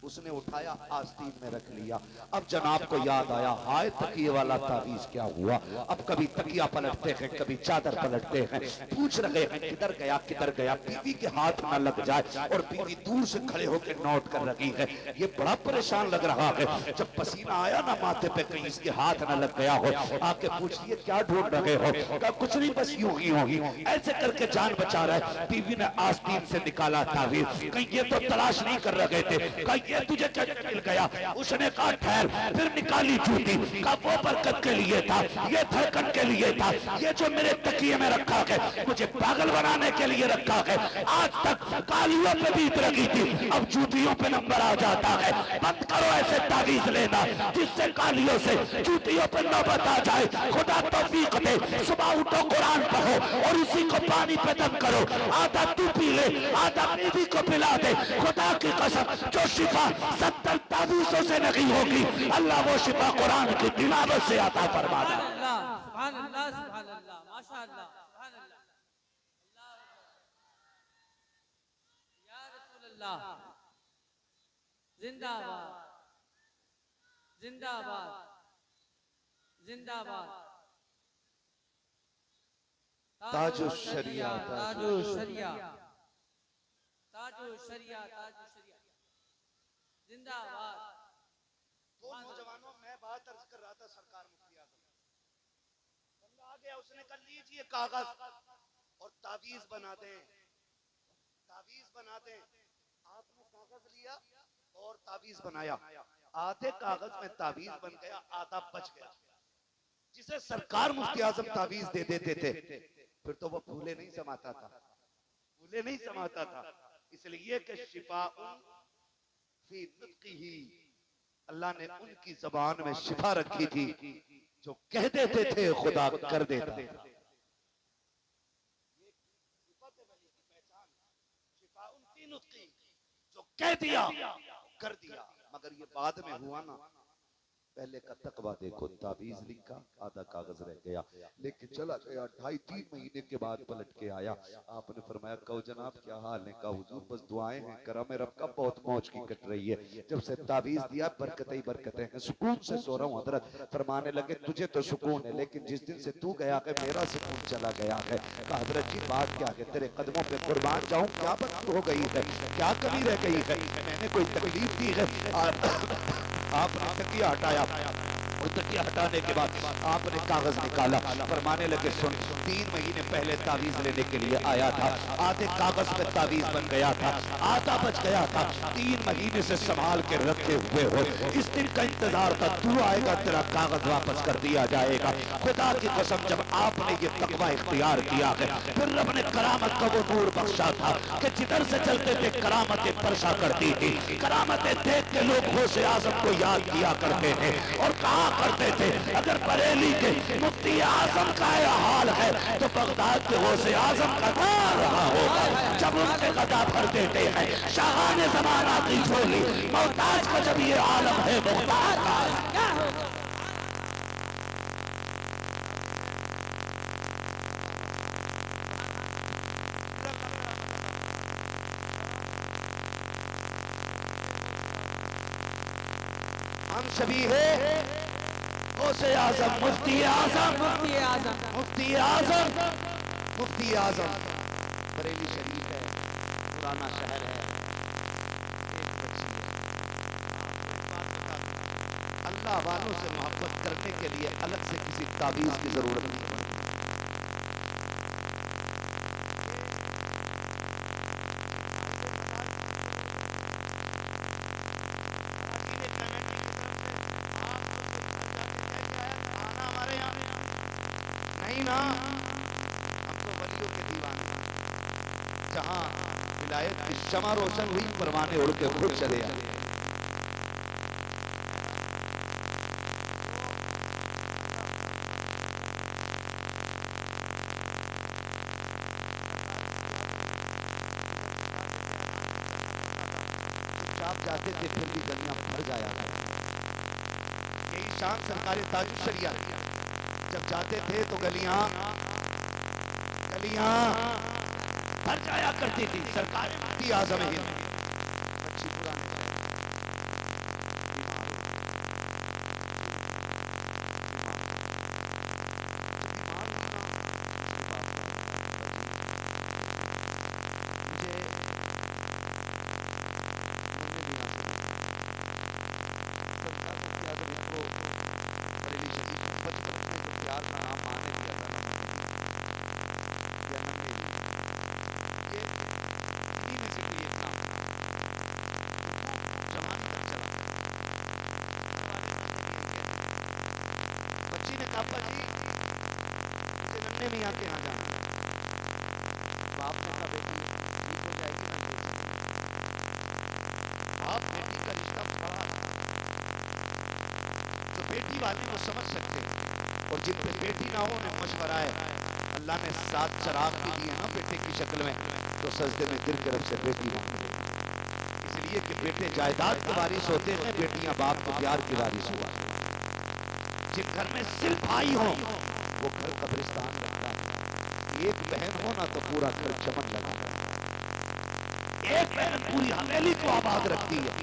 उसने उठाया, आस्तीन में रख लिया। अब जनाब को याद आया, हाय तकिए वाला ताबीज क्या हुआ। अब कभी तकिया पलटते हैं, कभी चादर पलटते हैं, पूछ रहे हैं किधर गया किधर गया, बीवी के हाथ ना लग जाए। और बीवी दूर से खड़े होकर नोट कर रही है। ये बड़ा परेशान लग रहा है। जब पसीना आया ना माथे पे, कहीं इसके हाथ ना लग गया हो, आके पूछिए क्या ढूंढ रहे हो? कहा कुछ नहीं, बस यूं ही होगी। ऐसे करके जान बचा रहा है। बीवी ने आस्तीन से निकाला ताबीज। कहीं ये तो तलाश नहीं कर रहे थे, कहीं ये तुझे क्या मिल गया? उसने कहा ठहर, फिर निकाली जूती, कहा वो बरकत के लिए था, ये धड़कन के लिए था, ये जो मेरे तकिए में रखा है मुझे पागल बनाने के लिए रखा है। आज तक कालियों पे बीत लगी थी, अब जूतियों पे नंबर आ जाता है। बंद करो ऐसे तावीज लेना जिससे कालियों से जूतियों पे नौबत आ जाए। खुदा तौफीक दे, सुबह उठो कुरान पढ़ो और इसी को पानी पे दम करो। आधा तू पी ले, आधा बीवी को पिला दे। खुदा की कसम, जो शिफा 70 तावीजों से नहीं होगी, अल्लाह वो शिफा कुरान की तिलावत से आता फरमा दे। सुभान अल्लाह, सुभान अल्लाह, माशाअल्लाह, सुभान अल्लाह, या रसूल अल्लाह, जिंदाबाद, जिंदाबाद, जिंदाबाद, ताजुश शरिया, ताजुश शरिया, ताजुश शरिया, ताजुश शरिया, जिंदाबाद। दो नौजवानों, मैं बात अर्ज कर रहा था सरकार मुफ्ती आजम, बंदा आ गया, उसने कहा लीजिए कागज और तावीज बना दें, तावीज बना दें। आपने कागज लिया और तावीज बनाया, आधे कागज में तावीज बन गया, आधा बच गया। जिसे सरकार मुफ्ती आजम तावीज दे देते थे फिर तो वो फूले नहीं समाता था, फूले नहीं समाता था। इसलिए कि शिफा फी नुत्क़िही, अल्लाह ने उनकी जबान में शिफा रखी थी, जो कह देते थे खुदा कर देता था। जो कह दिया कर दिया। मगर ये बाद में हुआ ना, पहले का तकवा देखो, ताबीज लिखा, आधा कागज रह गया, लेकिन चला गया 2.5-3 महीने के बाद पलट के आया। आपने फरमाया कहो जनाब क्या हाल है? कहा हुजूर बस दुआएं हैं, करम रब का बहुत मौज की कट रही है। जब से ताबीज दिया बरकतें ही बरकतें हैं, सुकून से सो रहा हूँ। हजरत फरमाने लगे तुझे तो सुकून है, लेकिन जिस दिन से तू गया है मेरा सुकून चला गया है। कहा हजरत की बात क्या है? तेरे कदमों पे कुर्बान जाऊं, क्या बात हो गई है, क्या कमी रह गई है, मैंने कोई तकलीफ दी है? आपने तकिया हटाया, और तकिया हटाने के बाद आपने कागज निकाला, फरमाने लगे सुन, 3 महीने पहले तावीज लेने के लिए आया था, आधे कागज में तावीज बन गया था, आधा बच गया था, 3 महीने से संभाल के रखे हुए हो। इस दिन का इंतजार था, तू आएगा तेरा कागज वापस कर दिया जाएगा। खुदा की कसम, जब आपने ये तकवा इख्तियार किया है, फिर रब ने करामत का वो नूर बख्शा था कि जिधर से चलते थे करामतें परसा करती थी। करामतें देख के लोग गौसे आजम को याद किया करते थे और कहा करते थे अगर बरेली के मुफ्ती आजम का यह हाल है तो बगदाद के गौसे आजम का क्या रहा होगा। जब उनसे गदा भर देते हैं शाहाने ज़माना की झोली, मोहताज का जब ये आलम है मुख्तार का क्या होगा। हम सभी है गौसे आजम, मुफ्ती आजम, मुफ्ती आजम, मुफ्ती आजम, मुफ्ती आजम। बरेली शरीफ है, पुराना शहर है, एक बच्ची है। अल्लाह वालों से मोहब्बत करने के लिए अलग से किसी ताबीज की जरूरत नहीं है। नहीं ना, हम तो वलियों के दीवाने, जहां विलायत की शमा रोशन हुई परवाने उड़ के खुद चले आए। आप जाते थे फिर भी गलियां भर जाया करती। यही शान सरकार ताजुश शरिया, जब जाते थे तो गलियां गलियां भर जाया करती थी। सरकार मुफ्ती आजम है, अच्छी पुरानी अब्बा जी मुझे नन्हे मियाँ के यहाँ जाना है। बाप ने कहा बेटी ठीक हो जाएगी ना, ले चलिए। बाप बेटी का रिश्ता बड़ा है, तो बेटी वाले वो समझ सकते हैं, और जिन पे बेटी ना हो उन्हें मशवरा है। अल्लाह ने 7 चराग भी दिए ना बेटे की शक्ल में, तो सजदे में गिर कर से बेटी मांग लो, इसलिए कि बेटे जायदाद के वारिस होते हैं, बेटियां बाप के प्यार की वारिस हुआ। जिन घर में सिर्फ भाई हो वो घर कब्रिस्तान लगता है, एक बहन हो ना तो पूरा घर चमन लगा है। एक बहन पूरी हवेली को आबाद रखती है,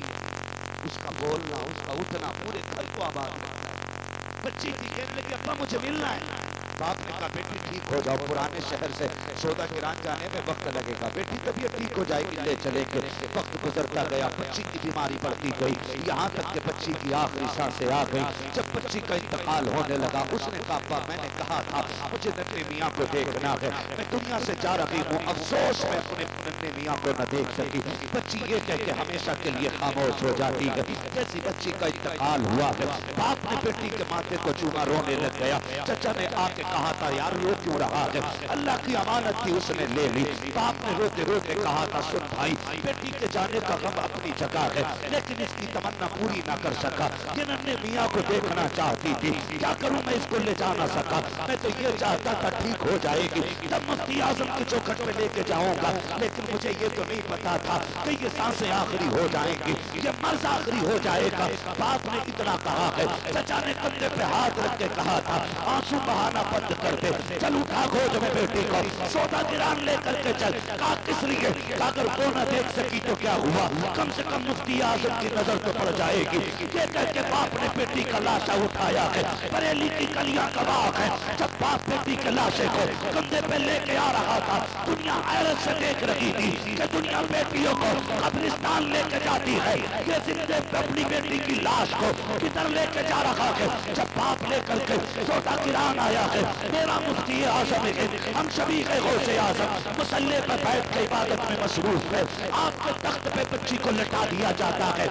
उसका बोलना उसका उठना पूरे घर को आबाद रखता है। बच्ची थी, कहने लगी अब्बा मुझे मिलना है। बाप ने कहा बेटी ठीक हो जाओ, पुराने शहर से सौदा गिरान जाने में वक्त लगेगा, बेटी तबीयत ठीक हो जाएगी, ले चलेंगे। वक्त गुजरता गया, बच्ची की बीमारी बढ़ती गई, यहाँ तक कि बच्ची की आखिरी सांसें आ गई। जब बच्ची का इंतकाल होने लगा, उसने कहा अब्बा मैंने कहा था मुझे नन्हे मियाँ को देखना है, मैं दुनिया से जा रही हूँ, अफसोस मैं अपने नन्हे मियाँ को न देख सकी। बच्ची ये कह के हमेशा के लिए खामोश हो जाती है। जैसी बच्ची का इंतकाल हुआ है, बाप ने बेटी के माथे को चूमा, रोने लग गया। चचा ने आके कहा था यार रो क्यों रहा है, अल्लाह की अमानत थी उसने ले ली। बाप ने रोते रोते कहा था सुन भाई, बेटी के जाने का गम अपनी जगह है, लेकिन इसकी तमन्ना पूरी ना कर सका। ये नन्हे मियाँ को देखना चाहती थी, क्या करूं मैं इसको ले जा ना सका। मैं तो ये चाहता था ठीक हो जाएगी, तब मुफ्ती आजम के चौखट पे लेके जाऊंगा, लेकिन मुझे ये तो नहीं पता था कि ये सांसें आखिरी हो जाएंगी, ये मर्ज आखिरी हो जाएगा। बाप ने इतना कहा है, चचा ने कंधे पे हाथ रख के कहा था आंसू बहाना बंद कर दे, चल उठा खोज में बेटी को, सौदा गिरान लेकर के चल। कहा किस लिए, अगर वो न देख सकी तो क्या हुआ, कम से कम मुफ्ती आजम की नजर तो पड़ जाएगी। ये कह के बाप ने बेटी का लाशा उठाया है, बरेली की गलियां गवाह है। जब बाप बेटी के लाशे को कंधे पे लेके आ रहा था, दुनिया हैरत से देख रही थी कि दुनिया बेटियों को कब्रिस्तान लेके जाती है, ये जिंदे पे अपनी बेटी की लाश को किधर लेके जा रहा है। जब बाप लेकर के सौदा गिरान आया है, मेरा मुफ्ती आजम है, हम सभी के गौसे आजम मुसल्ले पर बैठ के इबादत में मशरूफ है। आपके तख्त पे बच्ची को लटा दिया जाता है,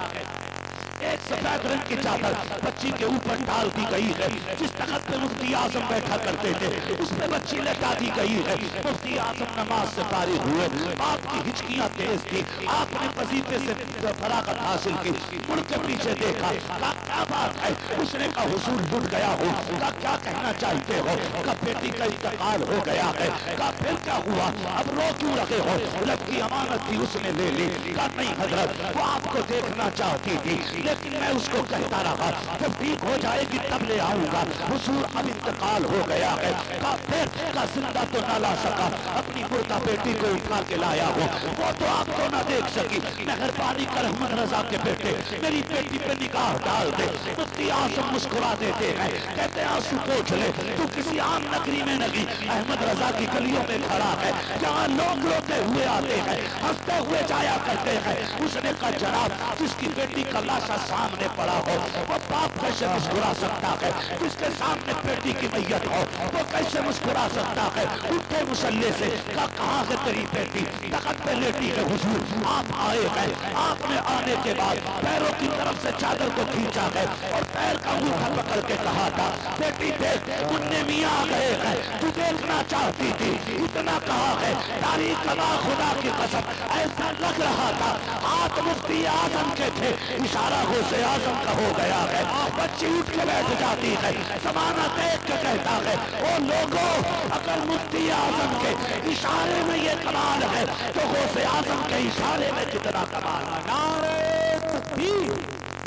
एक सफेद रंग की चादर बच्ची के ऊपर डाल दी गई है। जिस तख्त पे मुफ्ती आजम बैठा करते थे उस पे बच्ची लटा दी गई है। मुफ्ती आजम नमाज से फारिग हुए, आपकी हिचकियां तेज थी, आपने वजीफे से फरागत हासिल की, मुड़ के पीछे देखा, कहा क्या बात है। उसने कहा हुजूर लुट गया हो। कहा क्या कहना चाहते हो। कहा बेटी का इंतकाल हो गया है। कहा फिर क्या हुआ, अब रो क्यों रहे हो, रब की अमानत थी उसने ले ली। कहा नहीं हजरत, वो आपको देखना चाहती थी, लेकिन मैं उसको कहता रहा जब ठीक हो जाएगी तब ले आऊंगा। हुजूर अब इंतकाल हो गया है। कहा फिर का जिंदा तो ना ला सका, अपनी मुर्दा बेटी को उठा के लाया हो, वो तो आपको ना देख सकी। मेहरबानी कर अहमद रजा के बेटे मेरी बेटी पे निगाह डाल दे। मुफ्ती आजम मुस्कुरा देते हैं, कहते हैं आंसू पोंछ ले, तू किसी आम नगरी में नहीं अहमद रजा की गलियों में खड़ा है, जहाँ लोग रोते हुए आते हैं, हंसते हुए जाया करते हैं। उसने कहा जनाब, जिसकी बेटी का लाशा सामने पड़ा हो वो बाप कैसे मुस्कुरा सकता है, जिसके सामने बेटी की मैयत हो वो कैसे मुस्कुरा सकता है। उठे मुसल्ले से, कहाँ है तेरी बेटी, तख्त पे लेटी है। हुजूर आप आए हैं, आपने आने के बाद पैरों की तरफ से चादर को खींचा है और पैर का अंगूठा पकड़ के कहा था बेटी देख उन्ने मियाँ आ गए हैं, तू देखना चाहती थी, इतना कहा है। तारीख कमा खुदा की कसम ऐसा लग रहा था हाथ मुफ्ती आजम के थे, इशारा गौसे आजम का हो गया है। बच्ची उठ के बैठ जाती है, जमाना देख के कहता है ओ लोगों, अगर मुफ्ती आजम के इशारे में ये कमाल है तो गौसे आजम के इशारे में कितना कमाल है। नारे तकबीर,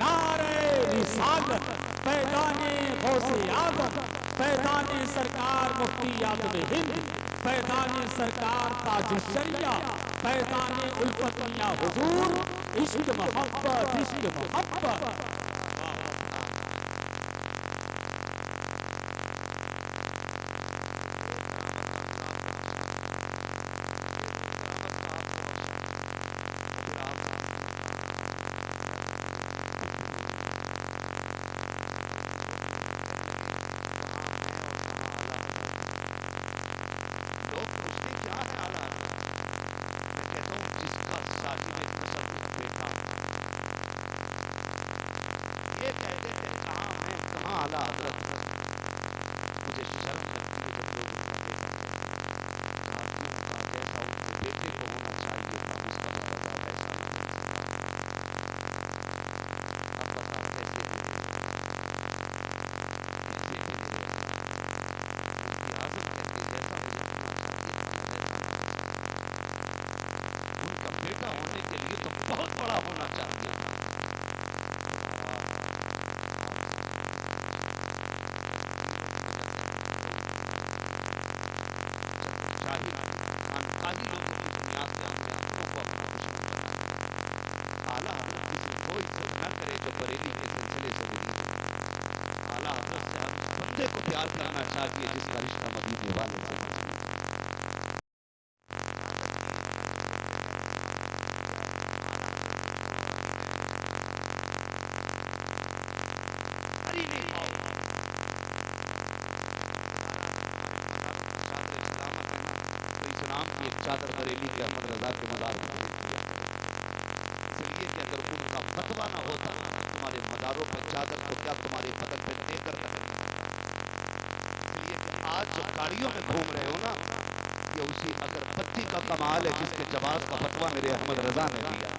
नारे रिसालत, पैदाने गौसे आजम, पैदाने सरकार मुफ्ती आजम हिंद, पैदाने सरकार ताज शरिया, पैदाने उल्फत मियां हुजूर, इश्क मोहब्बत, इश्क मोहब्बत। मुर्दे को प्यार करना चाहिए जिसका रिश्ता मदीने वाले से मजबूत है। इस्लाम की एक चादर बरेली के अहमद रजा के मज़ार पर किया, इसलिए कि अगर उनका फतवा ना होता तुम्हारे मज़ारों पर चादर तो क्या तुम्हारे बदन पे देकर रखेंगे। इसलिए कि आज जो गाड़ियों में घूम रहे हो ना, ये उसी अगरबत्ती का कमाल है जिसके जवाब का फतवा मेरे अहमद रजा ने दिया।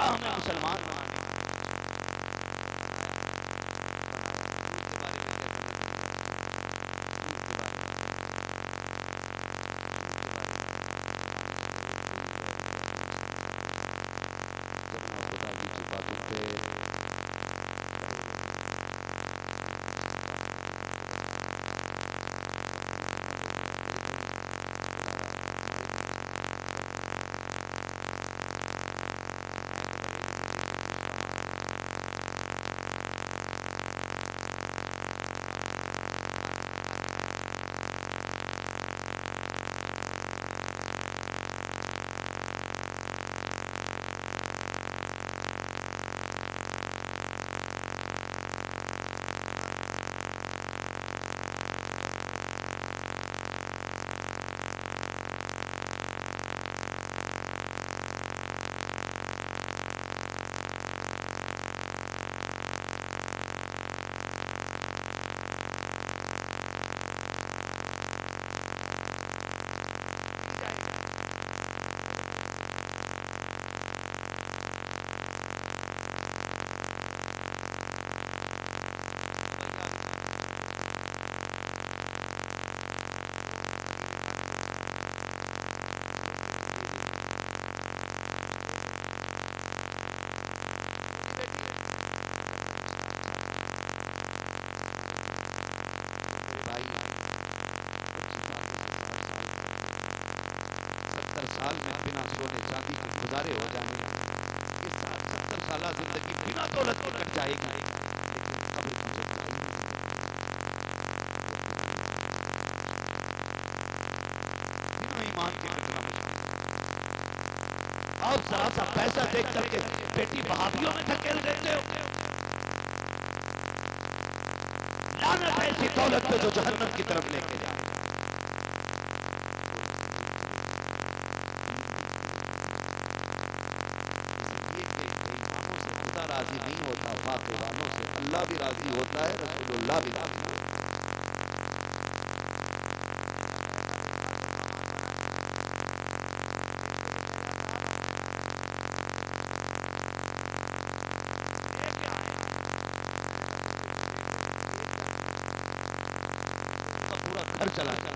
हमें मुसलमान बनाने साल में बिना सोने चांदी के गुजारे हो जाएंगे। ये 60-70 साल जिंदगी बिना दौलत के कट जाएगी, लेकिन कब्र की सच्चाई बिना ईमान के कटना मुश्किल। आप जरा सा पैसा देख करके बेटी बहावियों में धकेल देते हो। लानत है ऐसी दौलत पे जो जहन्नम की तरफ लेके जाए। राजी नहीं होता, वाक़े वालों से अल्लाह भी राजी होता है, रसूलुल्लाह भी राजी होता है। पूरा घर चला गया।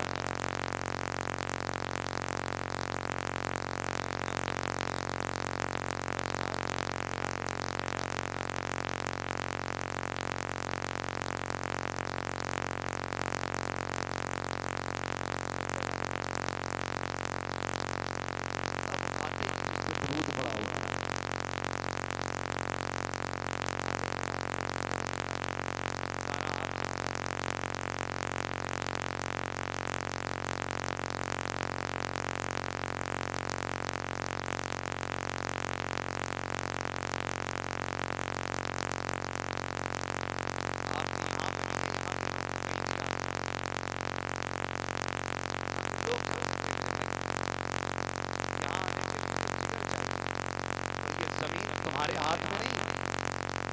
तुम्हारे हाथ में नहीं,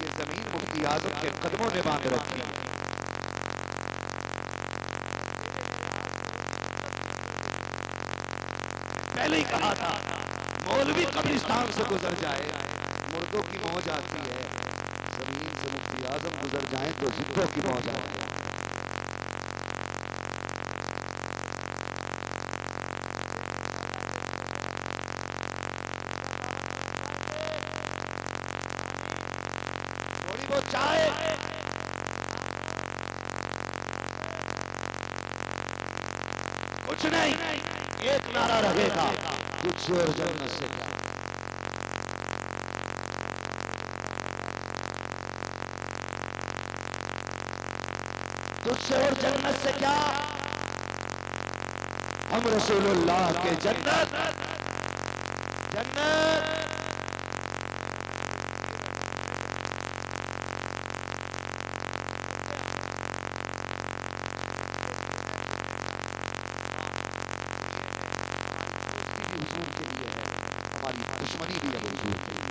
ये जमीन मुफ्ती आजम के कदमों ने बांध रखी है। पहले ही कहा था, मौलवी कब्रिस्तान से गुजर जाए मुर्दों की मौज आती है, जमीन से मुफ्ती आजम गुजर जाए तो जिंदों की मौज आती है। जो चाहे कुछ नहीं, एक नारा रहेगा, तुझसे और जन्नत से क्या। तुझसे और जन्नत से क्या, हम रसूलुल्लाह के जन्नत जन्नत। हुजूर के लिए है, हमारी दुश्मनी भी है हुजूर के लिए।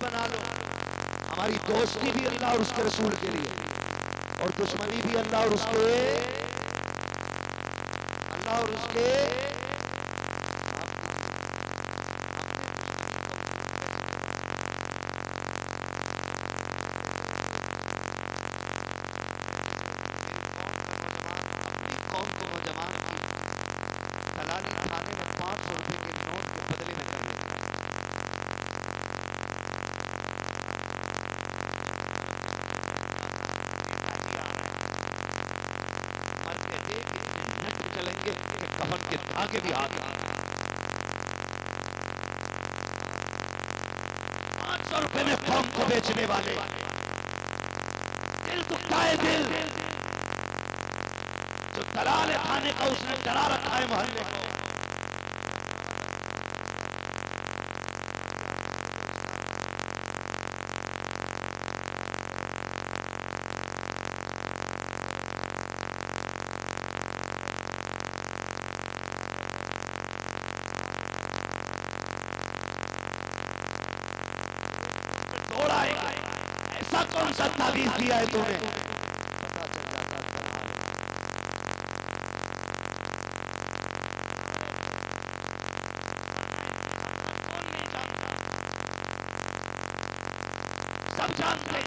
बना लो, हमारी दोस्ती भी अल्लाह और उसके रसूल के लिए, और दुश्मनी भी अल्लाह और उसके अपनी कौम को नौजवान की दलाली थाने में 500 रुपए के नोट के बदले में कर लेते हैं। चलेंगे कि कफन के धागे भी हाथ में। 500 रुपए में कौम को बेचने वाले, दिल दुखता है दिल, जो दलाल थाने का उसने डरा रखा है मोहल्ले को। ऐसा कौन सा ताबीज दिया है तूने, पता चल जाता सब जानते।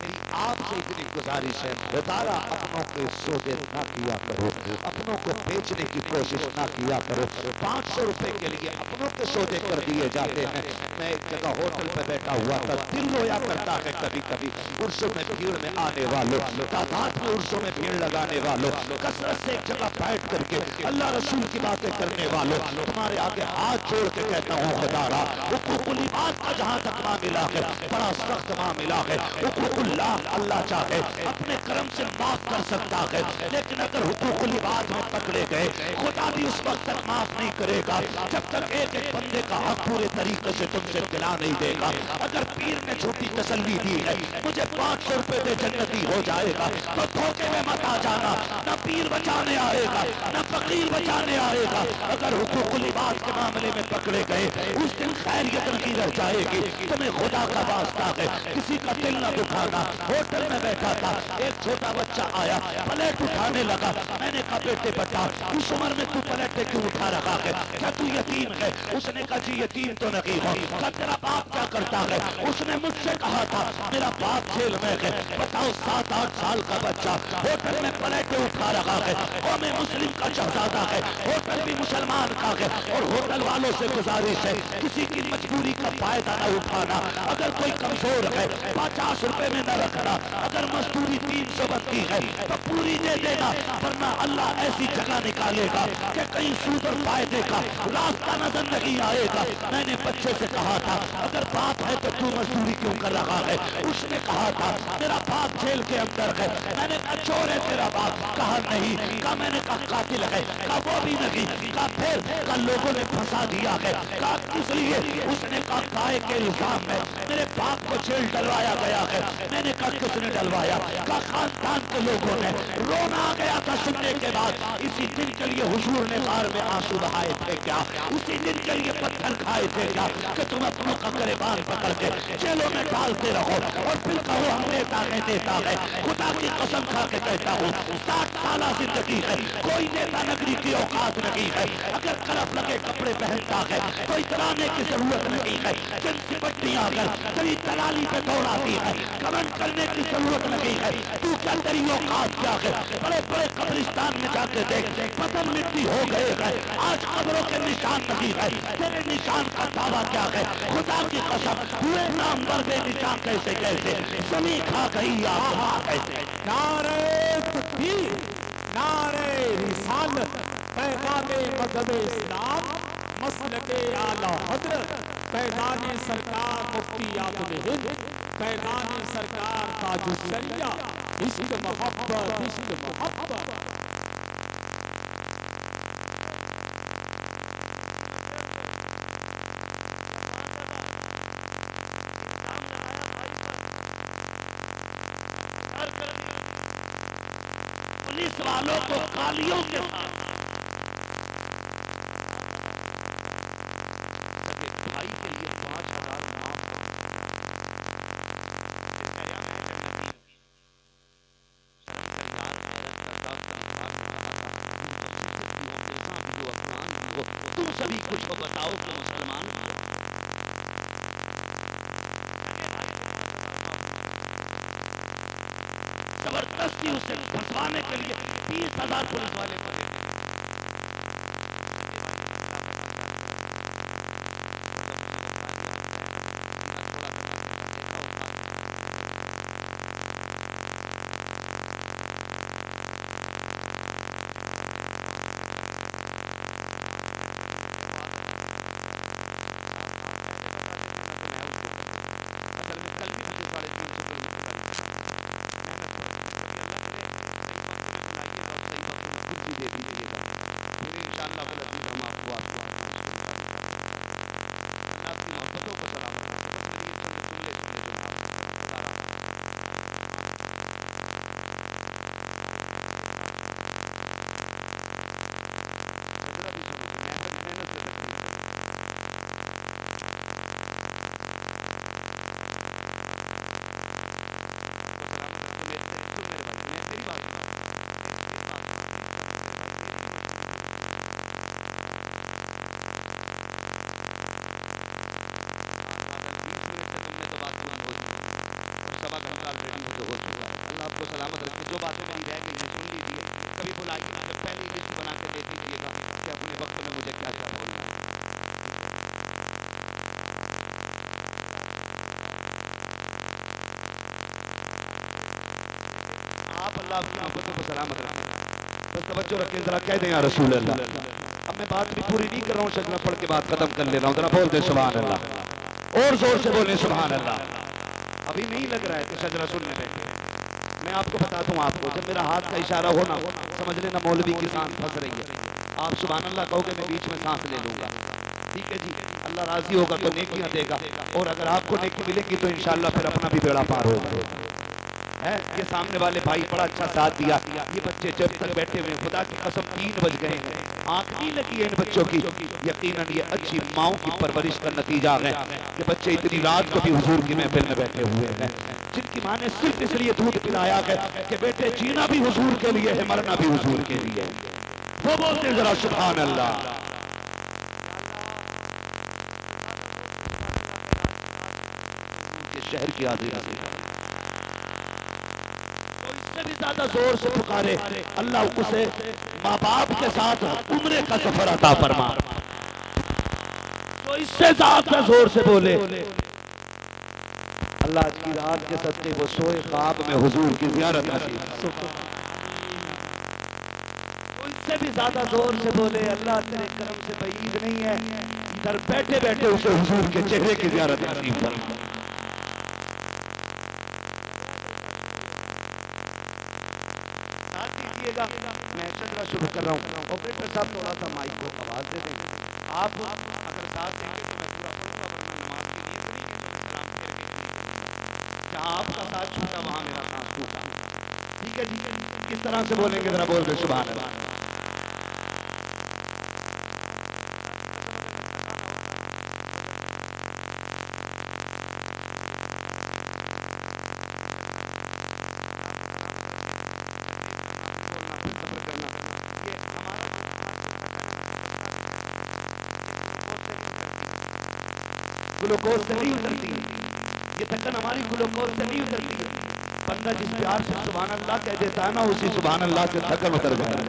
मेरी आपसे इतनी गुजारिश है, खुदारा अपनों के सौदे ना किया करो, अपनों को बेचने की कोशिश ना किया करो। 500 रुपए के लिए अपनों के सौदे कर दिए जाते हैं। मैं एक जगह होटल पे बैठा हुआ था, दिल रोया करता है कभी कभी उर्सों में भीड़ में आने वालों, तादाद में उर्सों में भीड़ लगाने वालों, कसरत से एक जगह बैठ करके अल्लाह रसूल की बातें करने वालों, तुम्हारे आगे हाथ जोड़ के कहता हूँ खुदारा, हुकूकुल इबाद का जहाँ तक मामला है बड़ा सख्त मामला है। हुकूकुल्लाह अल्लाह चाहे अपने कर्म से माफ कर सकता है, लेकिन अगर हुकूकुल इबाद में पकड़े गए खुदा भी उस वक्त तक माफ नहीं करेगा जब तक एक एक बंदे का हक पूरे तरीके से तुमसे दिला नहीं देगा। अगर पीर ने झूठी तसल्ली दी है मुझे 500 रुपए दे जन्नती हो जाएगा, तो धोखे में मत आ जाना, न पीर बचाने आएगा न फकीर बचाने आएगा। अगर हुकूकुल इबाद के मामले में पकड़े गए उस दिन खैरियत नहीं रह जाएगी। तुम्हें खुदा का वास्ता है किसी का दिल न दुखाना। होटल में बैठा था, एक छोटा बच्चा आया, प्लेट उठाने लगा। मैंने कहा बेटे बता उस उम्र में तू प्लेट क्यों उठा रखा है, क्या तू यतीम है? उसने कहा जी यतीम तो नहीं हो। क्या तेरा बाप क्या करता है? उसने मुझसे कहा था मेरा बाप जेल में है। बताओ 7-8 साल का बच्चा होटल में प्लेट उठा रखा है, कौम मुस्लिम का शहजादा है, होटल भी मुसलमान का है। और होटल वालों से गुजारिश है किसी की मजबूरी का फायदा न उठाना। अगर कोई कमजोर है 50 रुपए में न रखना, अगर मजदूरी 300 की है तो पूरी दे देना, वरना अल्लाह ऐसी जगह निकालेगा कि कहीं सूद और फायदे का रास्ता नजर नहीं आएगा। मैंने बच्चे से कहा था अगर बाप है तो तू मजदूरी क्यों कर रहा है? उसने कहा था मेरा बाप जेल के अंदर है। मैंने कहा चोर है तेरा बाप? कहा नहीं। कहा मैंने कहा कातिल है? कहा वो भी नहीं। कहा फिर? कहा लोगों ने फंसा दिया है। कहा किस लिए? उसने कहा गाय के इल्जाम में मेरे बाप को जेल डलवाया गया है। मैंने कहा किसने डलवाया? कहा खानदान के लोगों ने। रोना आ गया था सुनने के बाद। इसी दिन के लिए हुजूर ने गार में आंसू बहाए थे क्या? उसी दिन के लिए पत्थर खाए थे क्या कि तुम अपनों का गिरबान पकड़ के जेलों में डालते रहो और फिर कहो हम नेता है। खुदा की कसम खा के कहता हूँ 60 साल जिंदगी है, कोई नेता नगरी की औकात नहीं है। अगर करफ लगे कपड़े पहनता है तो इतराने की जरूरत नहीं है। जिनकी पट्टियां अगर तेरी दलाली पे दौड़ाती है कमेंट करने की जरूरत नहीं है। तू क्या तेरी औकात क्या है? बड़े बड़े कब्रिस्तान में जाके देख, पतन मिट्टी हो गए हैं, आज कब्रों के निशान नहीं है। तेरे निशान का दावा क्या है? खुदा की कसम हुए नाम पर निशान कैसे कैसे जमीन खा गई आप कैसे? नारे तकबीर, नारे रिसालत, पैगामे मज़हब इस्लाम, मसलके आला हज़रत, पैगाने सरकार मुफ्ती आज़म हिंद, पैगाने सरकार ताजुश्शरिया, इश्क मोहब्बत, इश्क मोहब्बत। पुलिस वालों को कालियों के साथ भाई के लिए 5000 माफ तुम सभी कुछ को बताओ कि मुसलमान जबरदस्ती उसे फंसवाने के लिए 20,000 पुलिस वाले पड़े। अल्लाह आपकी मोहब्बतों को सलामत रखे। बस तवज्जो रखें जरा, कह दें या रसूल अल्लाह। अब मैं बात भी पूरी नहीं कर रहा हूँ, शजरा पढ़ के बात खत्म कर ले रहा हूँ। जरा बोल दे सुभान अल्लाह, और जोर से बोले सुभान अल्लाह। अभी नहीं लग रहा है कि शजरा सुनने बैठे। मैं आपको बताता हूँ, आपको जब मेरा हाथ का इशारा हो ना समझ लेना मौलवी की कान फंस रही है। आप सुभान अल्लाह कहोगे मैं बीच में सांस ले लूंगा, ठीक है जी। अल्लाह राजी होगा तो नेकियां देगा, और अगर आपको नेकी मिलेगी तो इंशाल्लाह फिर अपना भी बेड़ा पार होगा। है ये सामने वाले भाई बड़ा अच्छा साथ दिया। ये बच्चे जब तक बैठे हुए खुदा की कसम 3 बज गए हैं, आंख नहीं लगी है इन बच्चों की। यकीनन ये अच्छी माओ की परवरिश का नतीजा है कि बच्चे इतनी रात को भी हुजूर की महफिल में बैठे हुए हैं, जिनकी माँ ने सिर्फ इसलिए दूध पिलाया है कि बेटे जीना भी हुजूर के लिए है, मरना भी हुजूर के लिए। वो बोलते जरा सुभान अल्लाह। शहर की आज़ादी भी ज्यादा जोर से पुकारे अल्लाह उसे माँ बाप के साथ उम्रे का सफर अता फरमा। तो इससे ज्यादा जोर से बोले अल्लाह की रात के सदके वो सोए ख्वाब में हुजूर की ज़ियारत नसीब। उनसे भी ज्यादा जोर से बोले अल्लाह तेरे करम से बईद नहीं है, इधर बैठे बैठे उसे हुजूर के चेहरे की ज़ियारत नसीब फरमा। साथ दीजिएगा, मैं चलना शुरू कर रहा हूँ। ऑपरेटर साहब थोड़ा सा माइक को आवाज दे दें। आप अगर साथ देंगे तो मैं पूरा पढ़ूंगा, वरना नमाज की नीयत नहीं है तो सलाम फेर के नहीं करूंगा। जहाँ आपका साथ छूटा वहां मेरा साथ छूटा। ठीक है जी, किस तरह से बोलेंगे जरा बोल दे सुभान अल्लाह। ग्लूकोज से नहीं उतरती है, ये थकन हमारी ग्लूकोज से नहीं उतरती है। बंदा जिस प्यार से सुभान अल्लाह कह देता है ना, उसी सुभान अल्लाह से थकन उतर जाता है।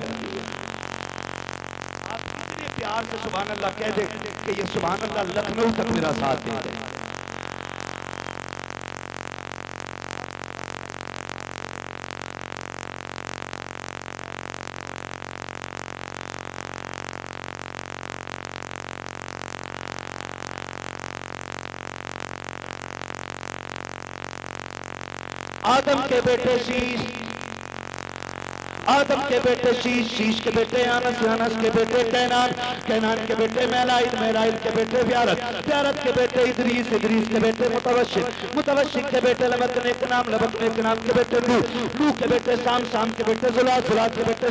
आप कितने प्यार से सुभान अल्लाह कह दे कि ये सुभान अल्लाह लखनऊ तक मेरा साथ दे दे। आदम के बेटे शीश, आदम के बेटे शीश, शीश के बेटे अनस, अनस के बेटे कैनान, कैनान के बेटे मेलाइल, मेलाइल के बेटे व्यारत, व्यारत के बेटे इदरीस, इदरीस के बेटे मुतवशिक, मुतवशिक के बेटे लबकने के नाम, लबकने के नाम के बेटे नूह, नूह के बेटे शाम, शाम के बेटे जुलाल, जुलाल के बेटे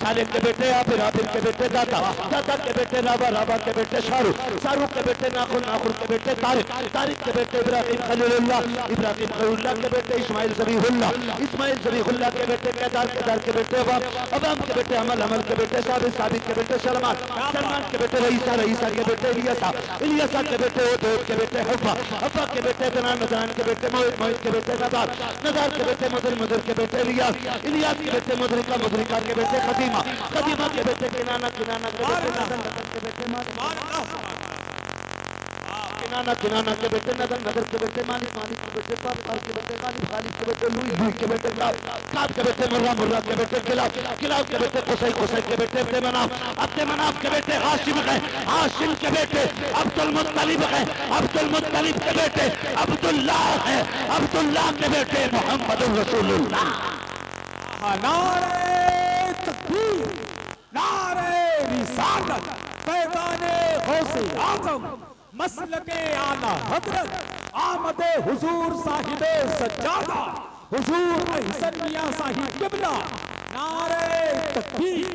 सालिक के बेटे आबिर, आबिर के बेटे दाता, दाता के बेटे राबा, राबा के बेटे शाहरुख, शाहरुख के बेटे नाखुन, नाखुन के बेटे तारिक, तारिक के बेटे इब्राहिम खलीलुल्लाह, इब्राहिम खलीलुल्लाह के बेटे इस्माइल ज़बीहुल्लाह, इस्माइल ज़बीहुल्लाह के बेटे केदार, केदार के बेटे अबाम, अबाम के बेटे अमल, अमल के बेटे साबित, साबित के बेटे सलमान, सलमान के बेटे रईसा, रईसा के बेटे इलियासा, इलियासा के बेटे उदैद के बेटे हव्वा, हव्वा के बेटे दनान, दनान के बेटे मोहित, मोहित के बेटे नदार, नदार के बेटे मुदर, मुदर के बेटे इलियास, इलियास के बेटे मुदरिका, मुदरिका के बेटे खदीमा, खदीमा के बेटे किनाना, किनाना के बेटे नदन, नदन के बेटे किनाना, किनाना के बेटे नदन, नदर के बेटे मालिक, मालिक के बेटे पाप, पाप के बेटे गालिब, गालिब के बेटे लुई, लुई के बेटे काब, काब के बेटे मुर्रा, मुर्रा के बेटे किलाब, किलाब के बेटे कुसै, कुसै के बेटे अब्दे मनाफ, अब्दे मनाफ के बेटे हाशिम है, हाशिम के बेटे अब्दुल मुत्तलिब है, अब्दुल मुत्तलिब के बेटे अब्दुल्लाह है, अब्दुल्लाह के बेटे मोहम्मदुर रसूलुल्लाह। नारे तकबीर, नारे रिसालत, पैगाने गौसे आज़म, मसलके आला हजरत, आमदे हुजूर साहिबे सज्जादा, हुजूर अहसन मियां साहिब किबला। नारे तकबीर,